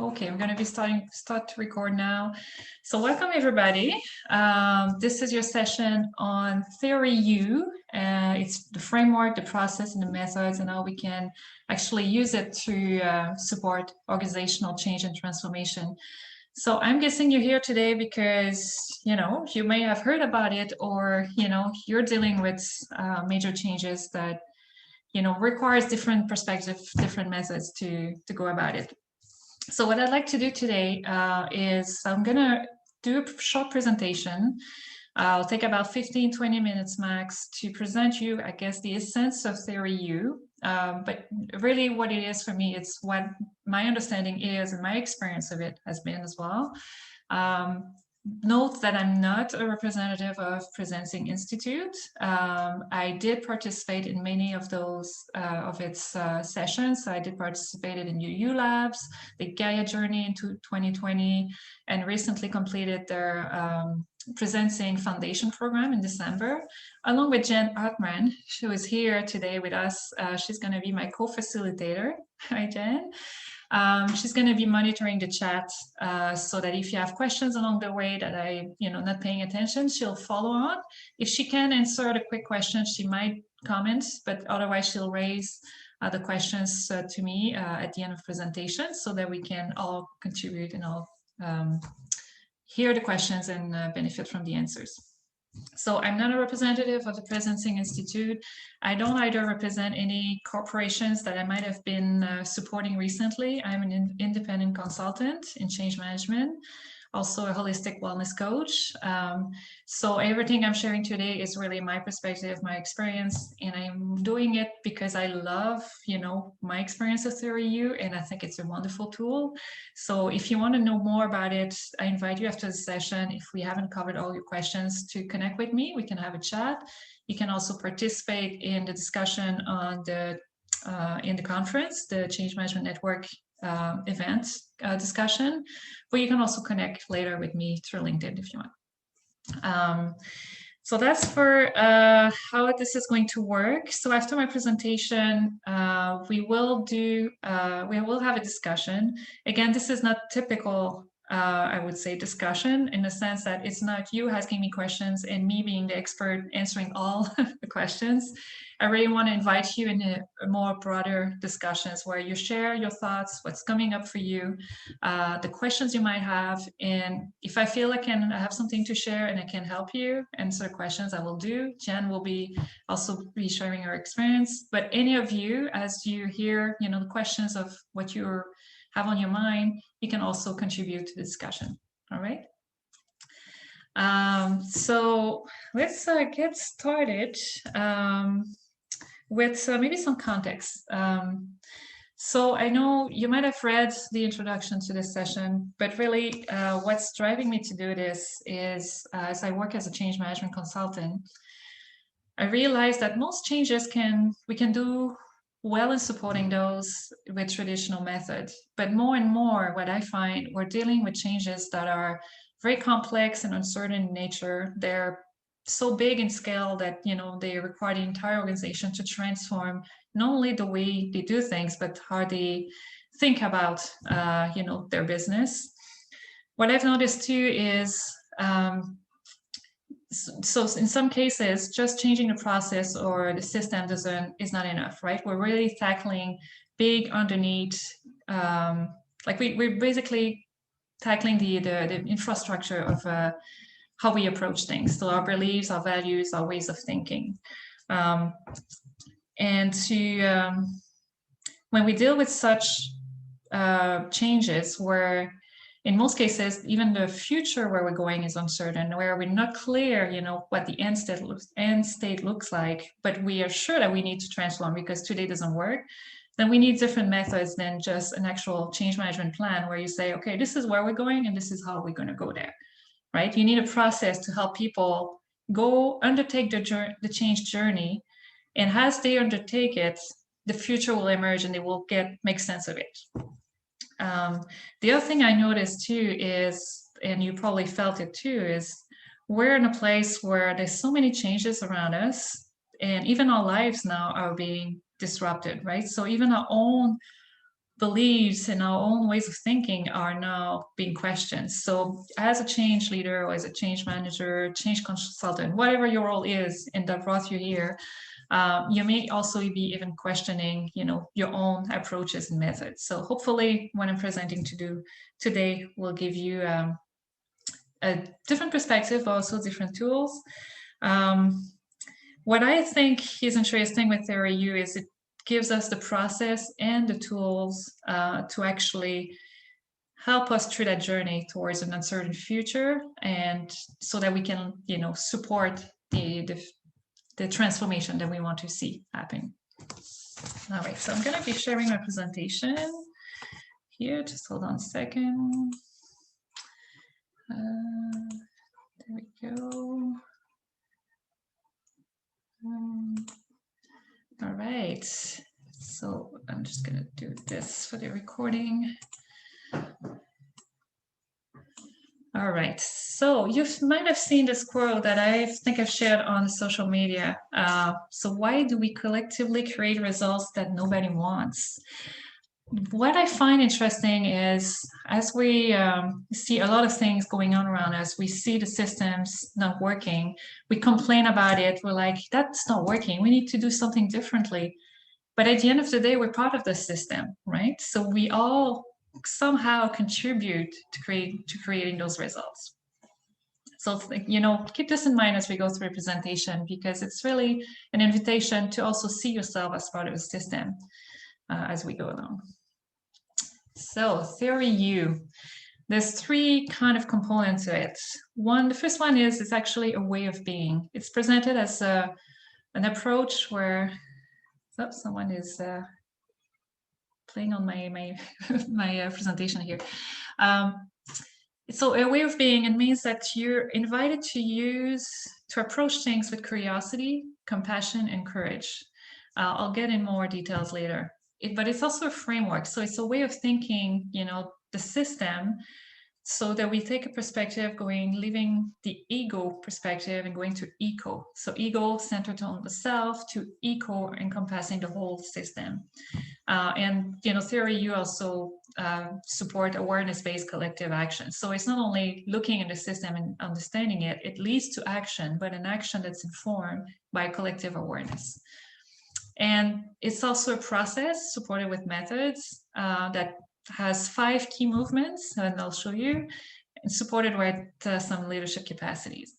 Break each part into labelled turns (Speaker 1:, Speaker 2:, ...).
Speaker 1: Okay, I'm going to be start to record now. So welcome everybody. This is your session on Theory U. It's the framework, the process, and the methods, and how we can actually use it to support organizational change and transformation. So I'm guessing you're here today because, you may have heard about it, or, you're dealing with major changes that, requires different perspectives, different methods to go about it. So what I'd like to do today is I'm going to do a short presentation. I'll take about 15-20 minutes max to present you, I guess, the essence of Theory U. But really what it is for me, it's what my understanding is and my experience of it has been as well. Note that I'm not a representative of Presencing Institute. I did participate in many of those of its sessions. I did participate in UU Labs, the Gaia Journey into 2020, and recently completed their Presencing Foundation program in December, along with Jen Hartman, who is here today with us. She's going to be my co-facilitator. Hi, Jen. She's going to be monitoring the chat so that if you have questions along the way that I, not paying attention, she'll follow on. If she can answer the quick questions, she might comment, but otherwise she'll raise the questions to me at the end of presentation so that we can all contribute and all hear the questions and benefit from the answers. So I'm not a representative of the Presencing Institute. I don't either represent any corporations that I might have been supporting recently. I'm an independent consultant in change management, also a holistic wellness coach. So everything I'm sharing today is really my perspective, my experience, and I'm doing it because I love, my experience of Theory U, and I think it's a wonderful tool. So if you want to know more about it, I invite you after the session, if we haven't covered all your questions, to connect with me. We can have a chat. You can also participate in the discussion on in the conference, the Change Management Network event discussion, but you can also connect later with me through LinkedIn if you want. So that's for how this is going to work. So after my presentation, we will have a discussion. Again, this is not typical, I would say, discussion, in the sense that it's not you asking me questions and me being the expert answering all the questions. I really want to invite you in a more broader discussions where you share your thoughts, what's coming up for you, the questions you might have. And if I feel I have something to share and I can help you answer questions, I will do. Jen will also be sharing her experience. But any of you, as you hear, the questions of what you have on your mind, you can also contribute to the discussion. All right. So let's get started with maybe some context. So I know you might have read the introduction to this session, but really what's driving me to do this is as I work as a change management consultant, I realized that most changes we can do well in supporting those with traditional methods. But more and more, what I find, we're dealing with changes that are very complex and uncertain in nature. They're so big in scale that, they require the entire organization to transform not only the way they do things, but how they think about, their business. What I've noticed too is, so in some cases, just changing the process or the system is not enough, right? We're really tackling big underneath, we're basically tackling the infrastructure of how we approach things. So our beliefs, our values, our ways of thinking. And when we deal with such changes where in most cases, even the future where we're going is uncertain, where we're not clear, what the end state looks like, but we are sure that we need to transform because today doesn't work, then we need different methods than just an actual change management plan where you say, okay, this is where we're going and this is how we're going to go there, right? You need a process to help people undertake the change journey, and as they undertake it, the future will emerge and they will make sense of it. The other thing I noticed too is, and you probably felt it too, is we're in a place where there's so many changes around us, and even our lives now are being disrupted, right? So even our own beliefs and our own ways of thinking are now being questioned. So as a change leader or as a change manager, change consultant, whatever your role is in that brought you here, you may also be even questioning, your own approaches and methods. So hopefully what I'm presenting today will give you a different perspective, but also different tools. What I think is interesting with Theory U is it gives us the process and the tools to actually help us through that journey towards an uncertain future, and so that we can, support the transformation that we want to see happen. All right, so I'm going to be sharing my presentation here. Just hold on a second. There we go. All right, so I'm just going to do this for the recording. All right, so you might have seen this quote that I think I've shared on social media. So why do we collectively create results that nobody wants? What I find interesting is, as we see a lot of things going on around us, we see the systems not working, we complain about it, we're like, that's not working, we need to do something differently. But at the end of the day, we're part of the system, right? So we all somehow contribute to creating those results. So, keep this in mind as we go through the presentation, because it's really an invitation to also see yourself as part of the system as we go along. So Theory U, there's three kind of components to it. The first one is it's actually a way of being. It's presented as an approach where, someone is playing on my presentation here. So a way of being, it means that you're invited to approach things with curiosity, compassion, and courage. I'll get in more details later. But it's also a framework. So it's a way of thinking, the system, so that we take a perspective leaving the ego perspective and going to eco. So ego centered on the self to eco encompassing the whole system. And, Theory U also support awareness-based collective action. So it's not only looking at the system and understanding it, it leads to action, but an action that's informed by collective awareness. And it's also a process supported with methods that has 5 key movements, and I'll show you, and supported with some leadership capacities.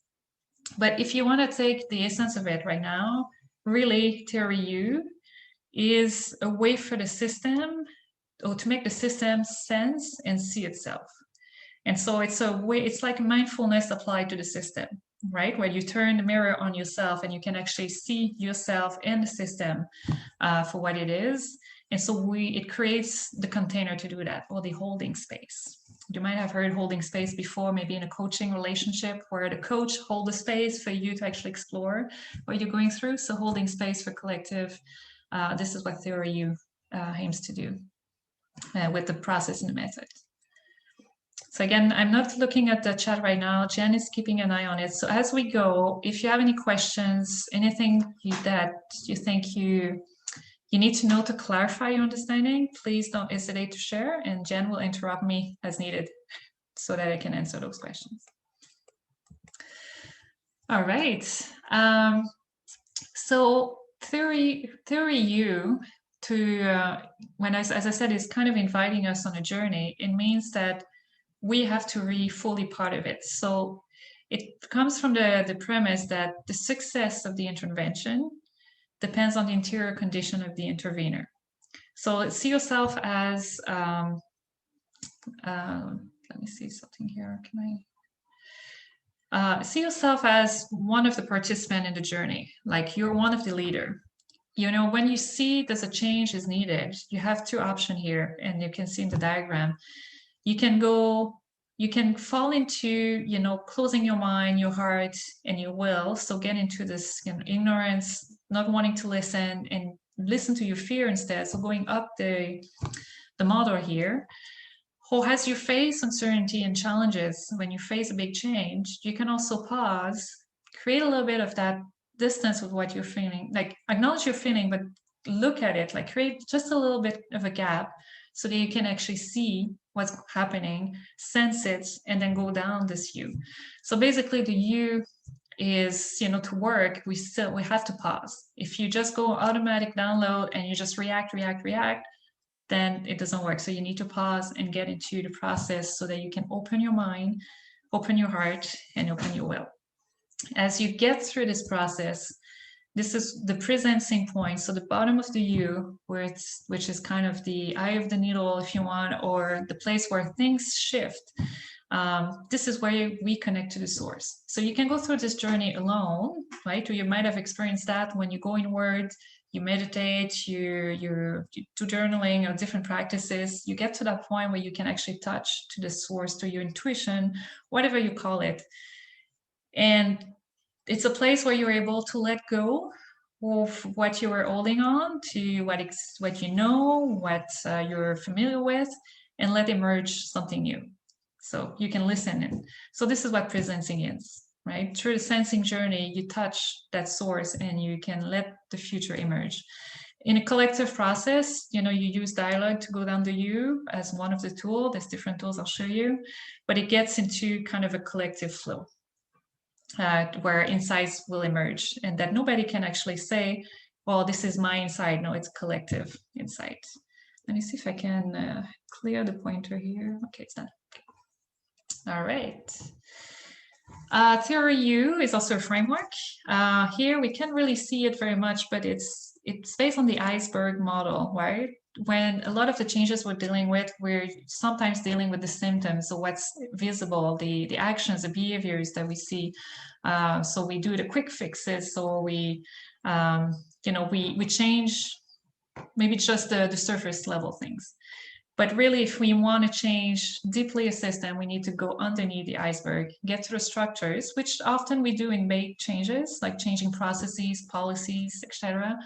Speaker 1: But if you want to take the essence of it right now, really, Theory U is a way for the system, or to make the system sense and see itself. And so it's a way, it's like mindfulness applied to the system, right? Where you turn the mirror on yourself and you can actually see yourself and the system for what it is. And so it creates the container to do that, or the holding space. You might have heard holding space before, maybe in a coaching relationship where the coach holds the space for you to actually explore what you're going through. So holding space for collective, this is what Theory U aims to do with the process and the method. So again, I'm not looking at the chat right now. Jen is keeping an eye on it. So as we go, if you have any questions, anything that you think you need to know to clarify your understanding, please don't hesitate to share, and Jen will interrupt me as needed so that I can answer those questions. All right. So Theory U, as I said, is kind of inviting us on a journey. It means that we have to be fully part of it. So it comes from the premise that the success of the intervention depends on the interior condition of the intervener. So see yourself as, let me see something here, see yourself as one of the participants in the journey, like you're one of the leader. When you see there's a change is needed, you have 2 options here, and you can see in the diagram. You can fall into, closing your mind, your heart, and your will. So get into this ignorance, not wanting to listen, and listen to your fear instead. So going up the model here. Or as you face uncertainty and challenges, when you face a big change, you can also pause, create a little bit of that distance with what you're feeling, like acknowledge your feeling, but look at it, like create just a little bit of a gap so that you can actually see what's happening, sense it, and then go down this U. So basically the U is, to work, we have to pause. If you just go automatic download and you just react, then it doesn't work. So you need to pause and get into the process so that you can open your mind, open your heart, and open your will. As you get through this process, this is the presencing point. So the bottom of the U, which is kind of the eye of the needle, if you want, or the place where things shift. This is where we connect to the source. So you can go through this journey alone, right? Or you might have experienced that when you go inward, you meditate, you do journaling or different practices. You get to that point where you can actually touch to the source, to your intuition, whatever you call it. And it's a place where you're able to let go of what you were holding on to, what you know, what you're familiar with, and let emerge something new. So you can listen in. So this is what presencing is, right? Through the sensing journey, you touch that source and you can let the future emerge. In a collective process, you use dialogue to go down the U as one of the tools. There's different tools I'll show you, but it gets into kind of a collective flow where insights will emerge, and that nobody can actually say, well, this is my insight. No, it's collective insight. Let me see if I can clear the pointer here. Okay, it's done. All right. Theory U is also a framework. Here we can't really see it very much, but it's based on the iceberg model, right? When a lot of the changes we're dealing with, we're sometimes dealing with the symptoms, so what's visible, the actions, the behaviors that we see. So we do the quick fixes. So we change maybe just the surface level things. But really, if we want to change deeply a system, we need to go underneath the iceberg, get to the structures, which often we do in big changes, like changing processes, policies, etc.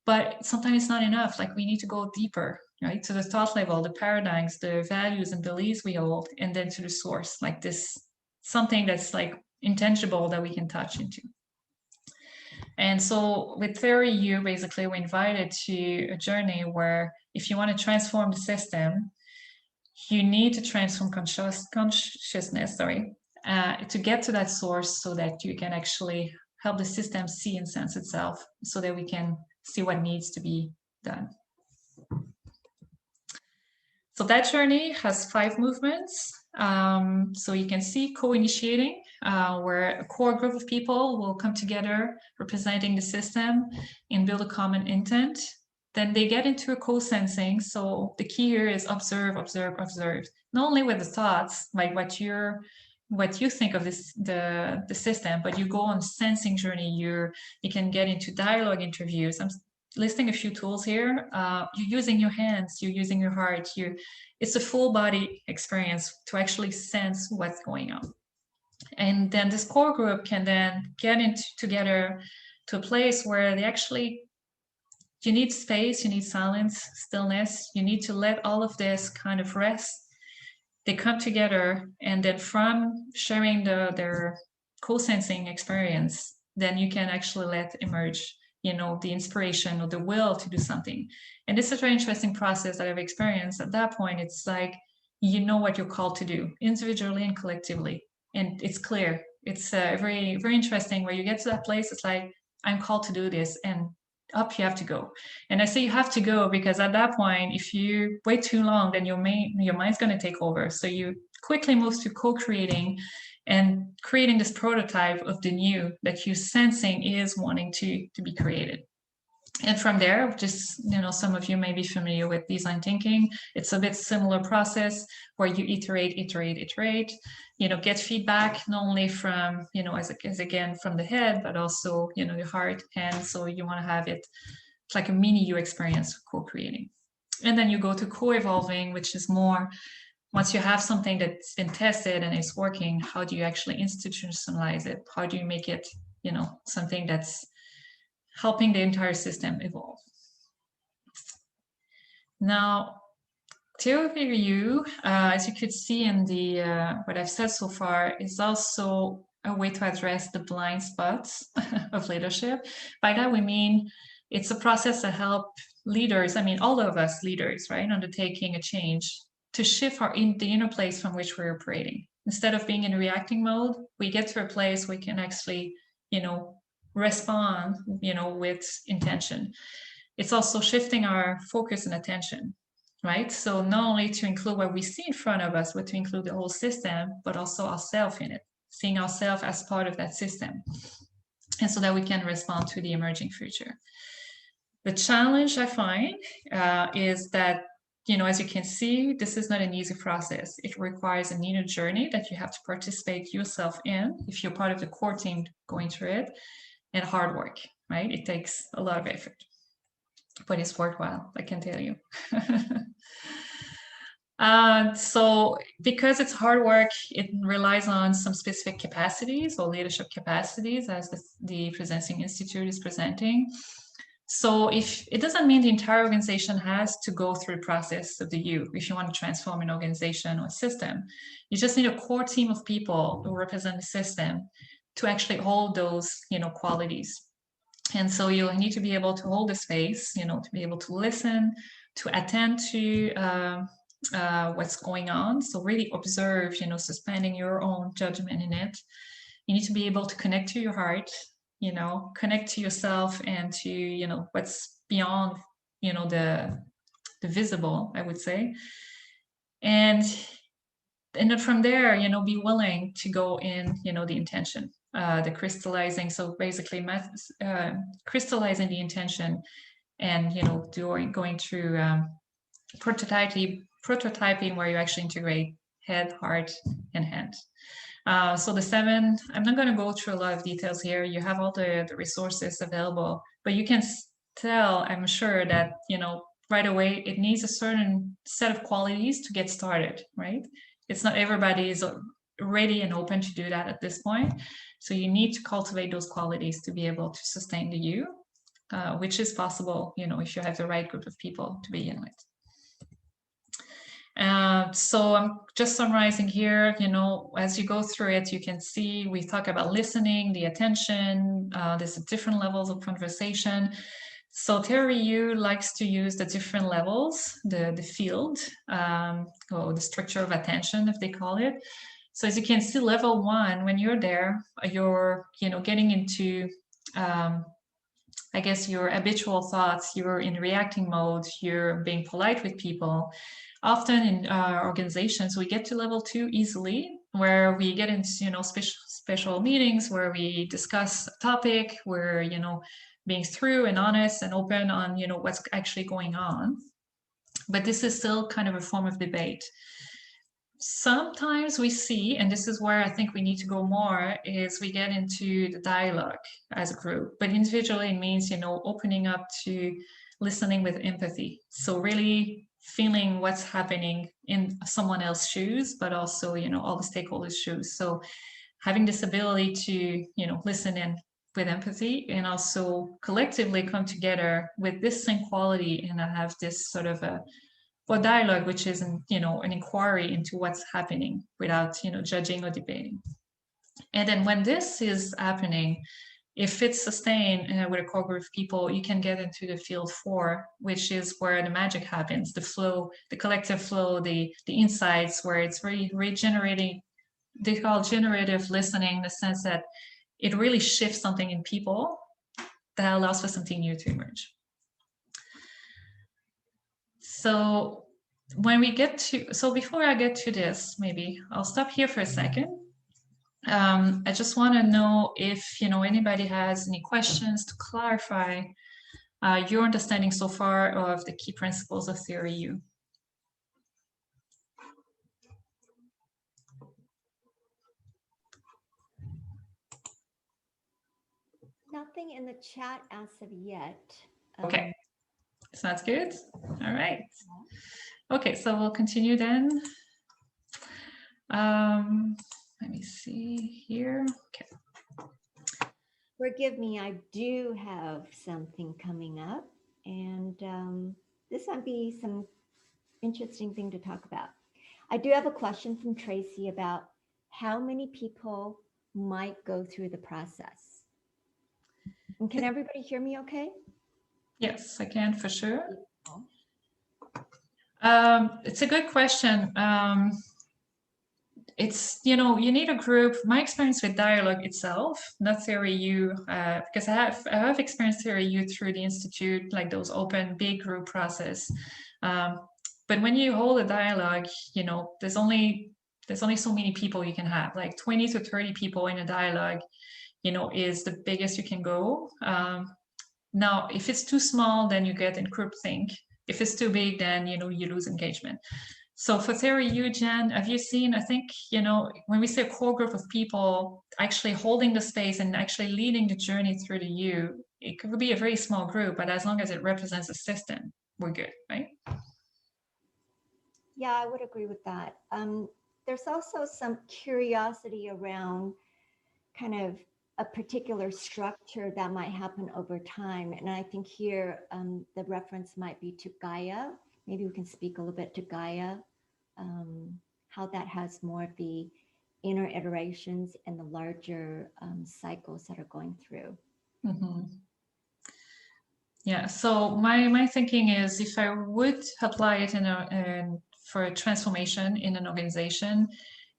Speaker 1: But sometimes it's not enough. Like, we need to go deeper, right? To the thought level, the paradigms, the values and beliefs we hold, and then to the source, like this, something that's like intangible that we can touch into. And so with Theory U, basically, we're invited to a journey where if you want to transform the system, you need to transform consciousness, to get to that source so that you can actually help the system see and sense itself, so that we can see what needs to be done. So that journey has 5 movements. So you can see co-initiating, where a core group of people will come together representing the system and build a common intent. Then they get into a co-sensing. So the key here is observe, observe, observe. Not only with the thoughts, like what you think of the system, but you go on sensing journey. You can get into dialogue interviews. I'm listing a few tools here. You're using your hands, you're using your heart. It's a full body experience to actually sense what's going on. And then this core group can then get together to a place where they actually, you need space, you need silence, stillness. You need to let all of this kind of rest. They come together, and then from sharing their co-sensing experience, then you can actually let emerge, the inspiration or the will to do something. And this is a very interesting process that I've experienced. At that point, it's like, what you're called to do, individually and collectively. And it's clear. It's very, very interesting where you get to that place. It's like, I'm called to do this, and up you have to go. And I say you have to go because at that point, if you wait too long, then your mind's going to take over. So you quickly move to co-creating and creating this prototype of the new that you're sensing is wanting to be created. And from there, just, some of you may be familiar with design thinking. It's a bit similar process where you iterate, get feedback, not only from, as again, from the head, but also, your heart. And so you want to have it like a mini you experience co-creating. And then you go to co-evolving, which is more, once you have something that's been tested and is working, how do you actually institutionalize it? How do you make it, something that's helping the entire system evolve? Now, Theory U, as you could see in the what I've said so far, is also a way to address the blind spots of leadership. By that we mean it's a process that helps leaders, I mean, all of us leaders, right, undertaking a change to shift the inner place from which we're operating. Instead of being in reacting mode, we get to a place we can actually, respond, with intention. It's also shifting our focus and attention, right? So not only to include what we see in front of us, but to include the whole system, but also ourselves in it, seeing ourselves as part of that system. And so that we can respond to the emerging future. The challenge I find is that, as you can see, this is not an easy process. It requires an inner journey that you have to participate yourself in if you're part of the core team going through it, and hard work, right? It takes a lot of effort, but it's worthwhile, I can tell you. So because it's hard work, it relies on some specific capacities or leadership capacities, as the Presencing Institute is presenting. So if it doesn't mean the entire organization has to go through the process of the U. If you want to transform an organization or a system, you just need a core team of people who represent the system to actually hold those, qualities. And so you'll need to be able to hold the space, to be able to listen, to attend to what's going on. So really observe, suspending your own judgment in it. You need to be able to connect to your heart, connect to yourself and to, what's beyond, the visible, I would say. And then from there, be willing to go in, the intention, the crystallizing. So basically crystallizing the intention and, going through prototyping where you actually integrate head, heart, and hand. So the 7, I'm not going to go through a lot of details here. You have all the resources available, but you can tell, I'm sure, that, right away, it needs a certain set of qualities to get started, right? It's not everybody is ready and open to do that at this point. So you need to cultivate those qualities to be able to sustain the U, which is possible, if you have the right group of people to begin with. So I'm just summarizing here, as you go through it, you can see we talk about listening, the attention, there's different levels of conversation. So Theory U likes to use the different levels, the field, or the structure of attention, if they call it. So as you can see, level 1, when you're there, you're, getting into, I guess, your habitual thoughts, you're in reacting mode, you're being polite with people. Often in organizations, we get to level 2 easily, where we get into, special meetings where we discuss a topic, where, being through and honest and open on, what's actually going on. But this is still kind of a form of debate. Sometimes we see, and this is where I think we need to go more, is we get into the dialogue as a group. But individually, it means, opening up to listening with empathy. So really feeling what's happening in someone else's shoes, but also, all the stakeholders' shoes. So having this ability to, listen in with empathy and also collectively come together with this same quality and have this sort of a dialogue, which is, an inquiry into what's happening without, judging or debating. And then when this is happening, if it's sustained with a core group of people, you can get into the field 4, which is where the magic happens, the flow, the collective flow, the insights, where it's really regenerating. They call generative listening, in the sense that it really shifts something in people that allows for something new to emerge. So when we get to, so before I get to this, maybe I'll stop here for a second. I just want to know if, anybody has any questions to clarify your understanding so far of the key principles of Theory U.
Speaker 2: Nothing in the chat as of yet.
Speaker 1: Okay, sounds good. All right. Okay, so we'll continue then. Let me see here. Okay.
Speaker 2: Forgive me, I do have something coming up, and this might be some interesting thing to talk about. I do have a question from Tracy about how many people might go through the process. And can everybody hear me okay?
Speaker 1: Yes, I can for sure.
Speaker 2: Beautiful.
Speaker 1: It's a good question. It's, you know, you need a group. My experience with dialogue itself, not Theory U, because I have experienced Theory U through the Institute, like those open big group process. Um, but when you hold a dialogue, you know, there's only so many people you can have. Like 20 to 30 people in a dialogue, you know, is the biggest you can go. Now, if it's too small, then you get in groupthink. If it's too big, then, you know, you lose engagement. So for Theory U, Jen, have you seen, I think, you know, when we say a core group of people actually holding the space and actually leading the journey through the U, it could be a very small group, but as long as it represents a system, we're good, right?
Speaker 2: Yeah, I would agree with that. There's also some curiosity around kind of a particular structure that might happen over time. And I think here the reference might be to Gaia. Maybe we can speak a little bit to Gaia, how that has more of the inner iterations and the larger cycles that are going through.
Speaker 1: Mm-hmm. Yeah, so my thinking is if I would apply it for a transformation in an organization,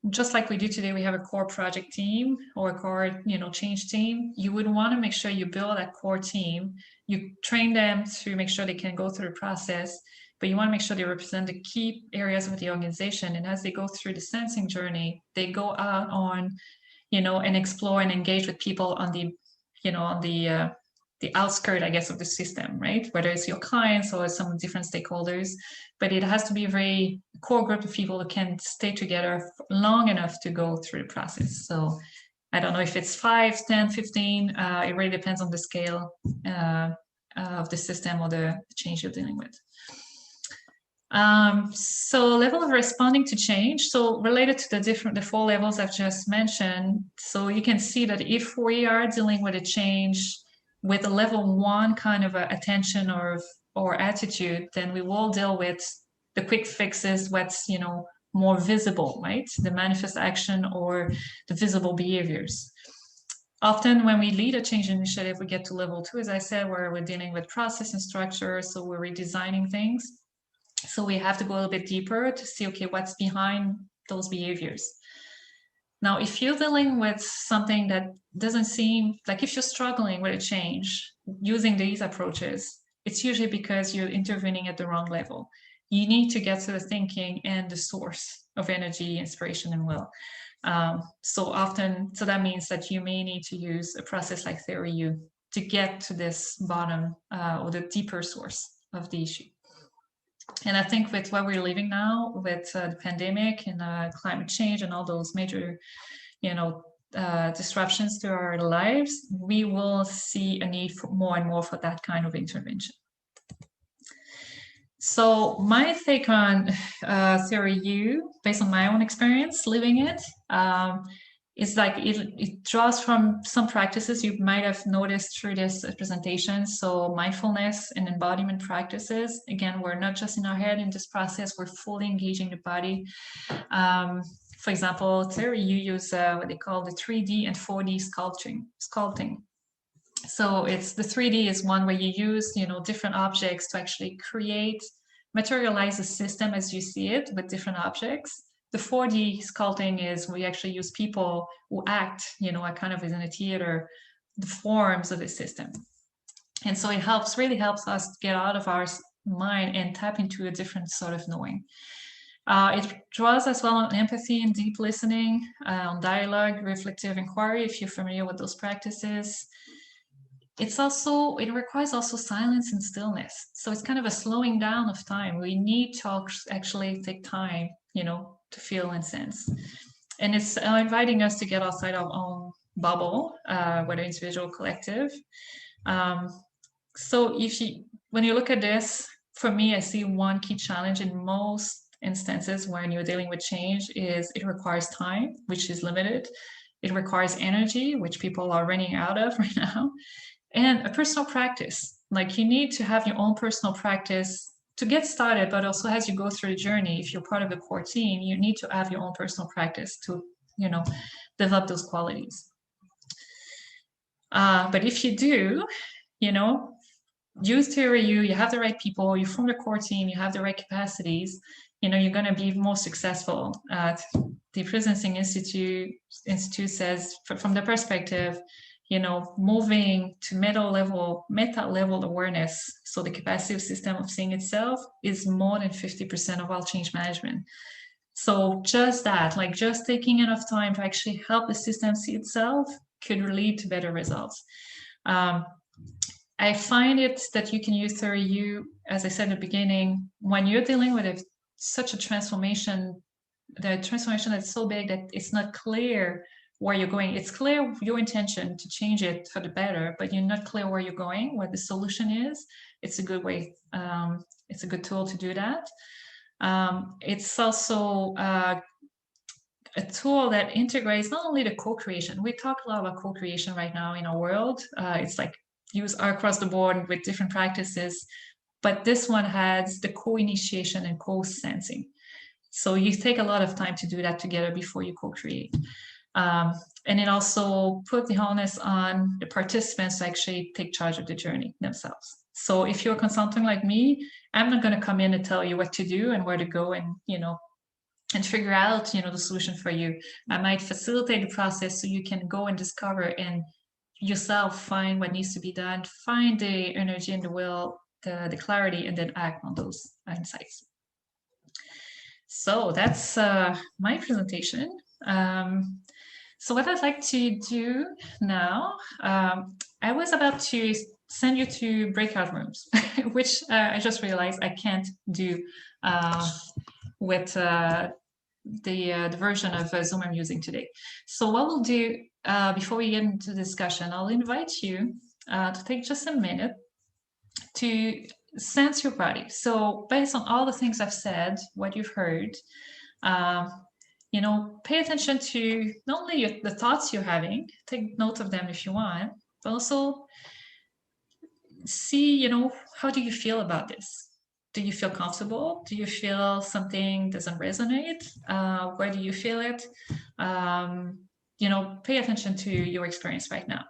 Speaker 1: just like we do today, we have a core project team or a core, you know, change team. You would want to make sure you build that core team. You train them to make sure they can go through the process, but you want to make sure they represent the key areas of the organization. And as they go through the sensing journey, they go out on, you know, and explore and engage with people on the, you know, on the outskirt, I guess, of the system, right? Whether it's your clients or some different stakeholders, but it has to be a very core group of people who can stay together long enough to go through the process. So I don't know if it's 5, 10, 15, it really depends on the scale of the system or the change you're dealing with. So level of responding to change. So related to the 4 levels I've just mentioned. So you can see that if we are dealing with a change with a level 1 kind of attention or attitude, then we will deal with the quick fixes, what's, you know, more visible, right? The manifest action or the visible behaviors. Often when we lead a change initiative, we get to level 2, as I said, where we're dealing with process and structure. So we're redesigning things. So we have to go a little bit deeper to see, okay, what's behind those behaviors. Now, if you're dealing with something that doesn't seem like, if you're struggling with a change using these approaches, it's usually because you're intervening at the wrong level. You need to get to the thinking and the source of energy, inspiration, and will. So that means that you may need to use a process like Theory U to get to this bottom or the deeper source of the issue. And I think with what we're living now, with the pandemic and climate change and all those major, you know, disruptions to our lives, we will see a need for more and more for that kind of intervention. So my take on Theory U, based on my own experience living it, is like it draws from some practices you might have noticed through this presentation. So mindfulness and embodiment practices. Again, we're not just in our head in this process, we're fully engaging the body. For example, Theory U use what they call the 3D and 4D sculpting. So it's the 3D is one where you use, you know, different objects to actually materialize a system as you see it with different objects. The 4D sculpting is we actually use people who act, you know, kind of as in a theater, the forms of the system. And so it really helps us get out of our mind and tap into a different sort of knowing. It draws as well on empathy and deep listening, on dialogue, reflective inquiry, if you're familiar with those practices. It requires also silence and stillness. So it's kind of a slowing down of time. We need to actually take time, you know, to feel and sense. And it's inviting us to get outside our own bubble, whether individual or collective. So when you look at this, for me, I see one key challenge in most instances when you're dealing with change is it requires time, which is limited. It requires energy, which people are running out of right now. And a personal practice. Like you need to have your own personal practice to get started, but also as you go through the journey, if you're part of the core team, you need to have your own personal practice to, you know, develop those qualities. But if you do, you know, use TRU, you have the right people, you form the core team, you have the right capacities, you know, you're going to be more successful. The Presencing Institute says, from the perspective, you know, moving to meta level awareness, so the capacity of system of seeing itself is more than 50% of all change management. So just that, like just taking enough time to actually help the system see itself could lead to better results. I find it that you can use THEORY-U, as I said at the beginning, when you're dealing with such a transformation, the transformation that's so big that it's not clear where you're going. It's clear your intention to change it for the better, but you're not clear where you're going, what the solution is. It's a good way, it's a good tool to do that. It's also a tool that integrates not only the co-creation. We talk a lot about co-creation right now in our world. It's like used across the board with different practices, but this one has the co-initiation and co-sensing. So you take a lot of time to do that together before you co-create. And it also put the onus on the participants to actually take charge of the journey themselves. So if you're a consultant like me, I'm not going to come in and tell you what to do and where to go and, you know, and figure out, you know, the solution for you. I might facilitate the process so you can go and discover and yourself find what needs to be done, find the energy and the will, the clarity, and then act on those insights. So that's my presentation. So what I'd like to do now, I was about to send you to breakout rooms, which I just realized I can't do with the version of Zoom I'm using today. So what we'll do before we get into the discussion, I'll invite you to take just a minute to sense your body. So based on all the things I've said, what you've heard, you know, pay attention to not only the thoughts you're having, take note of them if you want, but also see, you know, how do you feel about this? Do you feel comfortable? Do you feel something doesn't resonate? Where do you feel it? You know, pay attention to your experience right now.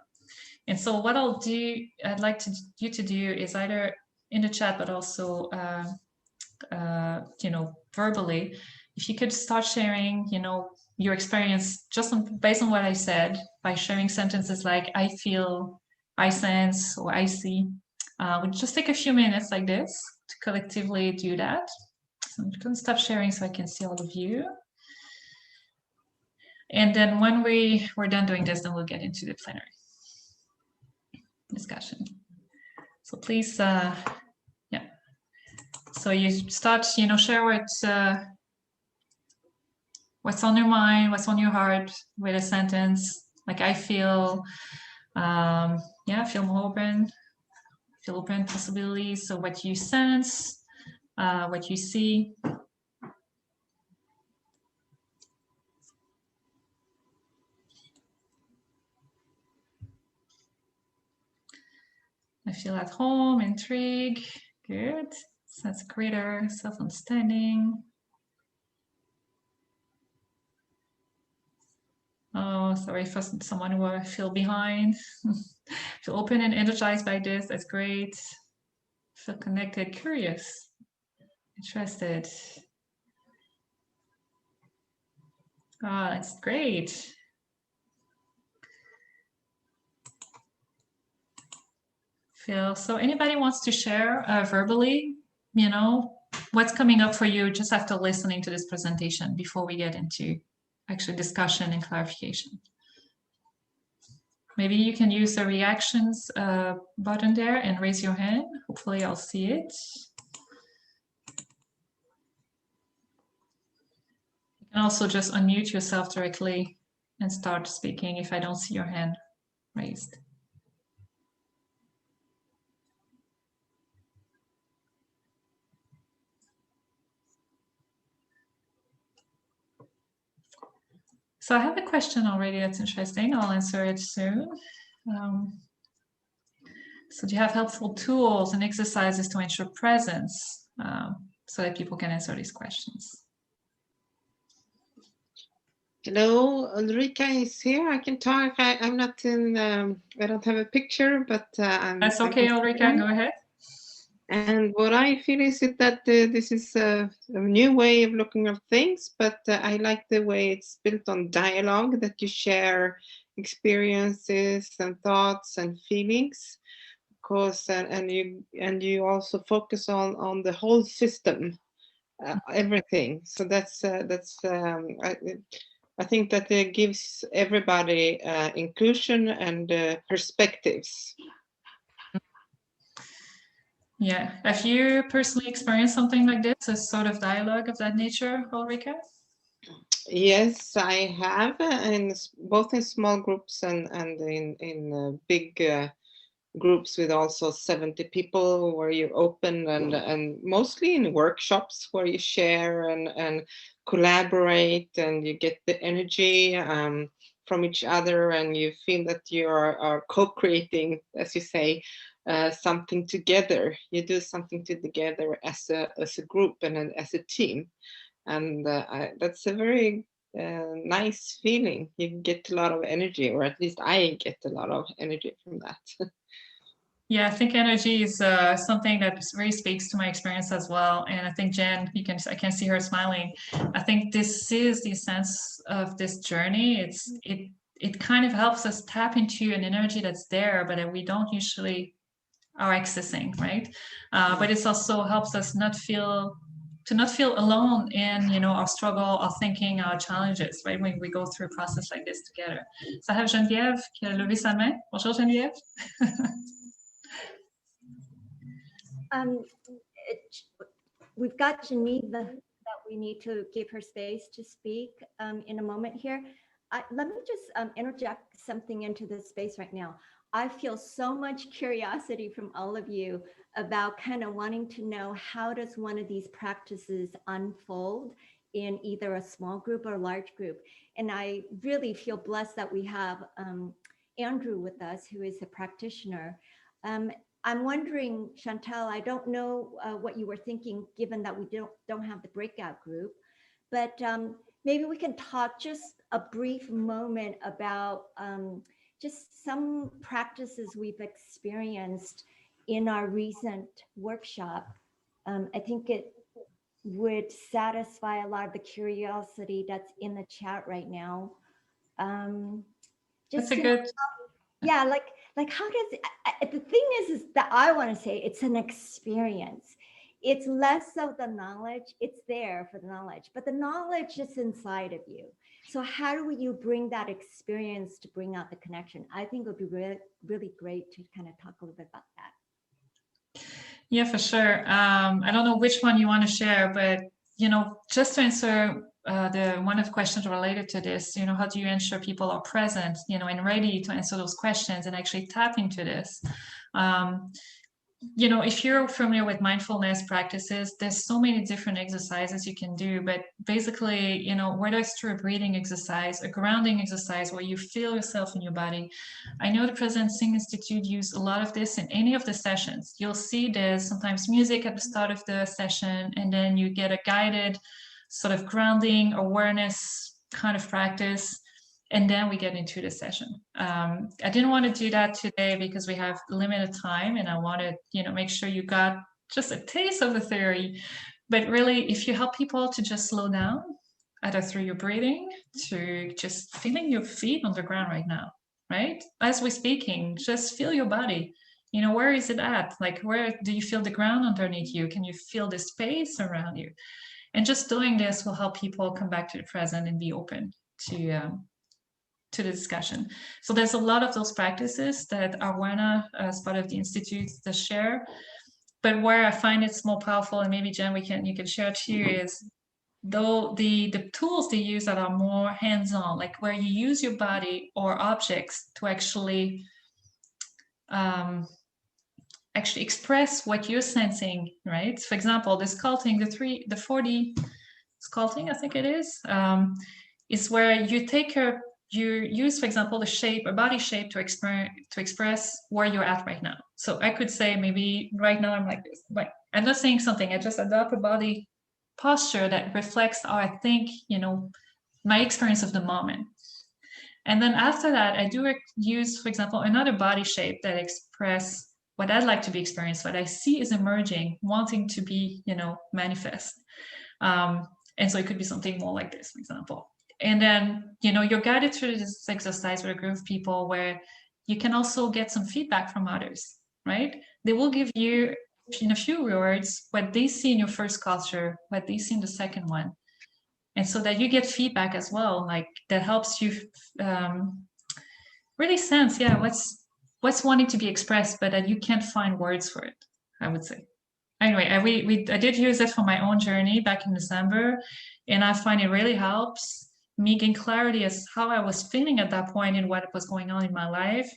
Speaker 1: And so what I'd like you to do is either in the chat, but also, you know, verbally, if you could start sharing, you know, your experience just based on what I said, by sharing sentences like I feel, I sense, or I see. We'll just take a few minutes like this to collectively do that. So I'm just going to stop sharing so I can see all of you. And then when we're done doing this, then we'll get into the plenary discussion. So please, yeah. So you start, you know, share what's on your mind, what's on your heart with a sentence. Like I feel, yeah, feel more open, feel open possibilities. So what you sense, what you see. I feel at home, intrigue, good. Sense greater self-understanding. Oh, sorry for someone who I feel behind. Feel open and energized by this, that's great. Feel connected, curious, interested. Oh, that's great. Feel, so anybody wants to share verbally, you know, what's coming up for you just after listening to this presentation before we get into actually discussion and clarification? Maybe you can use the reactions button there and raise your hand. Hopefully I'll see it. You can also just unmute yourself directly and start speaking if I don't see your hand raised. So I have a question already that's interesting. I'll answer it soon. So do you have helpful tools and exercises to ensure presence so that people can answer these questions?
Speaker 3: Hello, Ulrika is here. I can talk. I'm not in, I don't have a picture, but
Speaker 1: that's okay, Ulrika, go ahead.
Speaker 3: And what I feel is that this is a new way of looking at things, but I like the way it's built on dialogue, that you share experiences and thoughts and feelings, because and you also focus on the whole system, everything. So I think that it gives everybody inclusion and perspectives.
Speaker 1: Yeah. Have you personally experienced something like this, a sort of dialogue of that nature, Ulrika?
Speaker 3: Yes, I have, both in small groups and in big groups with also 70 people, where you open, and mostly in workshops where you share and collaborate, and you get the energy from each other, and you feel that you are co-creating, as you say, something together. You do something together as a group and as a team. And that's a very nice feeling. You get a lot of energy, or at least I get a lot of energy from that.
Speaker 1: Yeah, I think energy is something that really speaks to my experience as well. And I think Jen, I can see her smiling. I think this is the sense of this journey. It kind of helps us tap into an energy that's there, but that we don't usually are accessing, right? But it also helps us not feel alone in our struggle, our thinking, our challenges, right? When we go through a process like this together. So I have Geneviève qui a levé sa main. Bonjour Geneviève.
Speaker 2: We've got Geneva that we need to give her space to speak in a moment here. Let me just interject something into this space right now. I feel so much curiosity from all of you about kind of wanting to know, how does one of these practices unfold in either a small group or a large group? And I really feel blessed that we have Andrew with us, who is a practitioner. I'm wondering, Chantal, I don't know what you were thinking, given that we don't have the breakout group, but maybe we can talk just a brief moment about just some practices we've experienced in our recent workshop. I think it would satisfy a lot of the curiosity that's in the chat right now.
Speaker 1: That's a good.
Speaker 2: Yeah, like how does the thing is that I want to say it's an experience. It's less of the knowledge. It's there for the knowledge, but the knowledge is inside of you. So how do you bring that experience to bring out the connection? I think it would be really, really great to kind of talk a little bit about that.
Speaker 1: Yeah, for sure. I don't know which one you want to share, but just to answer the one of the questions related to this, how do you ensure people are present, and ready to answer those questions and actually tap into this? If you're familiar with mindfulness practices, there's so many different exercises you can do, but basically, whether it's through a breathing exercise, a grounding exercise where you feel yourself in your body. I know the Presencing Institute use a lot of this in any of the sessions. You'll see there's sometimes music at the start of the session, and then you get a guided sort of grounding awareness kind of practice. And then we get into the session. I didn't want to do that today because we have limited time, and I wanted, make sure you got just a taste of the theory. But really, if you help people to just slow down, either through your breathing, to just feeling your feet on the ground right now, right? As we're speaking, just feel your body. Where is it at? Like, where do you feel the ground underneath you? Can you feel the space around you? And just doing this will help people come back to the present and be open to the discussion. So there's a lot of those practices that Arwana, as part of the Institute, does share. But where I find it's more powerful, and maybe Jen, you can share too, is though the tools they use that are more hands-on, like where you use your body or objects to actually express what you're sensing, right? For example, the sculpting, the 4D sculpting, I think it is where you you use, for example, a body shape to express where you're at right now. So I could say maybe right now I'm like this, but I'm not saying something. I just adopt a body posture that reflects how I think, my experience of the moment. And then after that, I do use, for example, another body shape that express what I'd like to be experienced, what I see is emerging, wanting to be, manifest. And so it could be something more like this, for example. And then, you're guided through this exercise with a group of people where you can also get some feedback from others, right? They will give you, in a few words, what they see in your first culture, what they see in the second one. And so that you get feedback as well, like that helps you really sense, what's wanting to be expressed, but that you can't find words for it, I would say. Anyway, I did use it for my own journey back in December, and I find it really helps me gain clarity as how I was feeling at that point and what was going on in my life,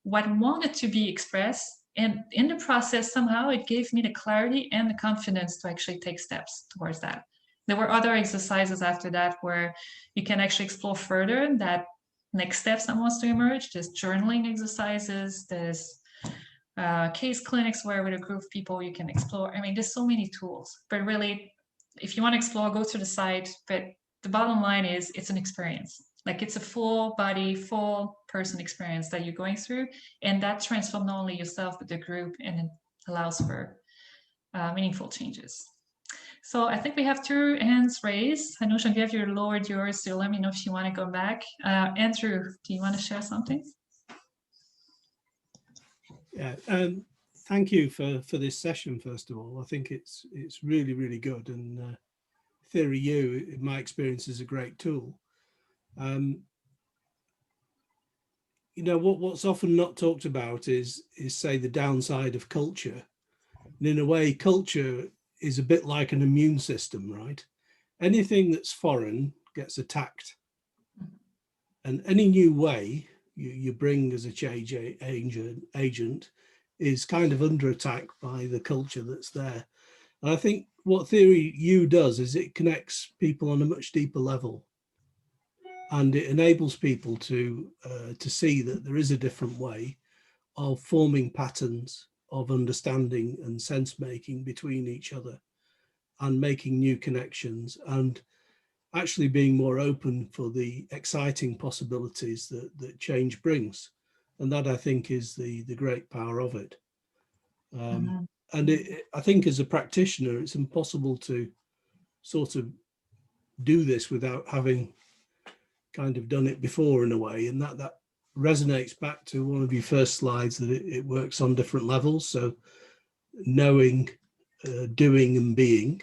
Speaker 1: what wanted to be expressed. And in the process, somehow it gave me the clarity and the confidence to actually take steps towards that. There were other exercises after that where you can actually explore further that next steps that wants to emerge. There's journaling exercises, there's case clinics where with a group of people you can explore. I mean, there's so many tools, but really, if you want to explore, go to the site. But the bottom line is it's an experience. Like it's a full body, full person experience that you're going through. And that transforms not only yourself, but the group, and it allows for meaningful changes. So I think we have 2 hands raised. I know Geneviève, you lowered yours, so let me know if you want to go back. Andrew, do you want to share something?
Speaker 4: Yeah, thank you for this session. First of all, I think it's really, really good, and Theory U, in my experience, is a great tool. What's often not talked about is say the downside of culture, and in a way, culture is a bit like an immune system, right? Anything that's foreign gets attacked, and any new way you bring as a change agent is kind of under attack by the culture that's there. And I think what Theory U does is it connects people on a much deeper level, and it enables people to see that there is a different way of forming patterns of understanding and sense making between each other, and making new connections, and actually being more open for the exciting possibilities that change brings. And that, I think, is the great power of it. And I think as a practitioner, it's impossible to sort of do this without having kind of done it before, in a way. And that resonates back to one of your first slides, that it works on different levels. So knowing, doing and being.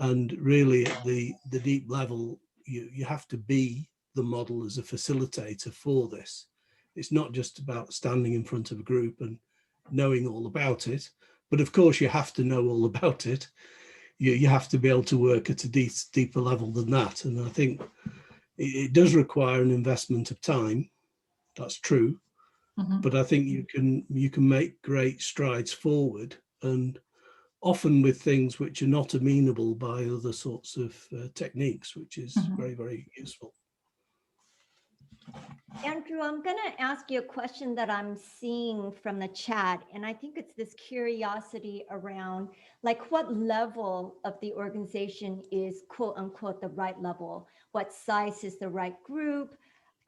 Speaker 4: And really at the deep level, you have to be the model as a facilitator for this. It's not just about standing in front of a group and knowing all about it, but of course you have to know all about it. You have to be able to work at a deeper level than that. And I think it does require an investment of time. That's true. But I think you can make great strides forward, and often with things which are not amenable by other sorts of techniques, which is very, very useful.
Speaker 2: Andrew, I'm going to ask you a question that I'm seeing from the chat, and I think it's this curiosity around, like, what level of the organization is quote unquote the right level? What size is the right group?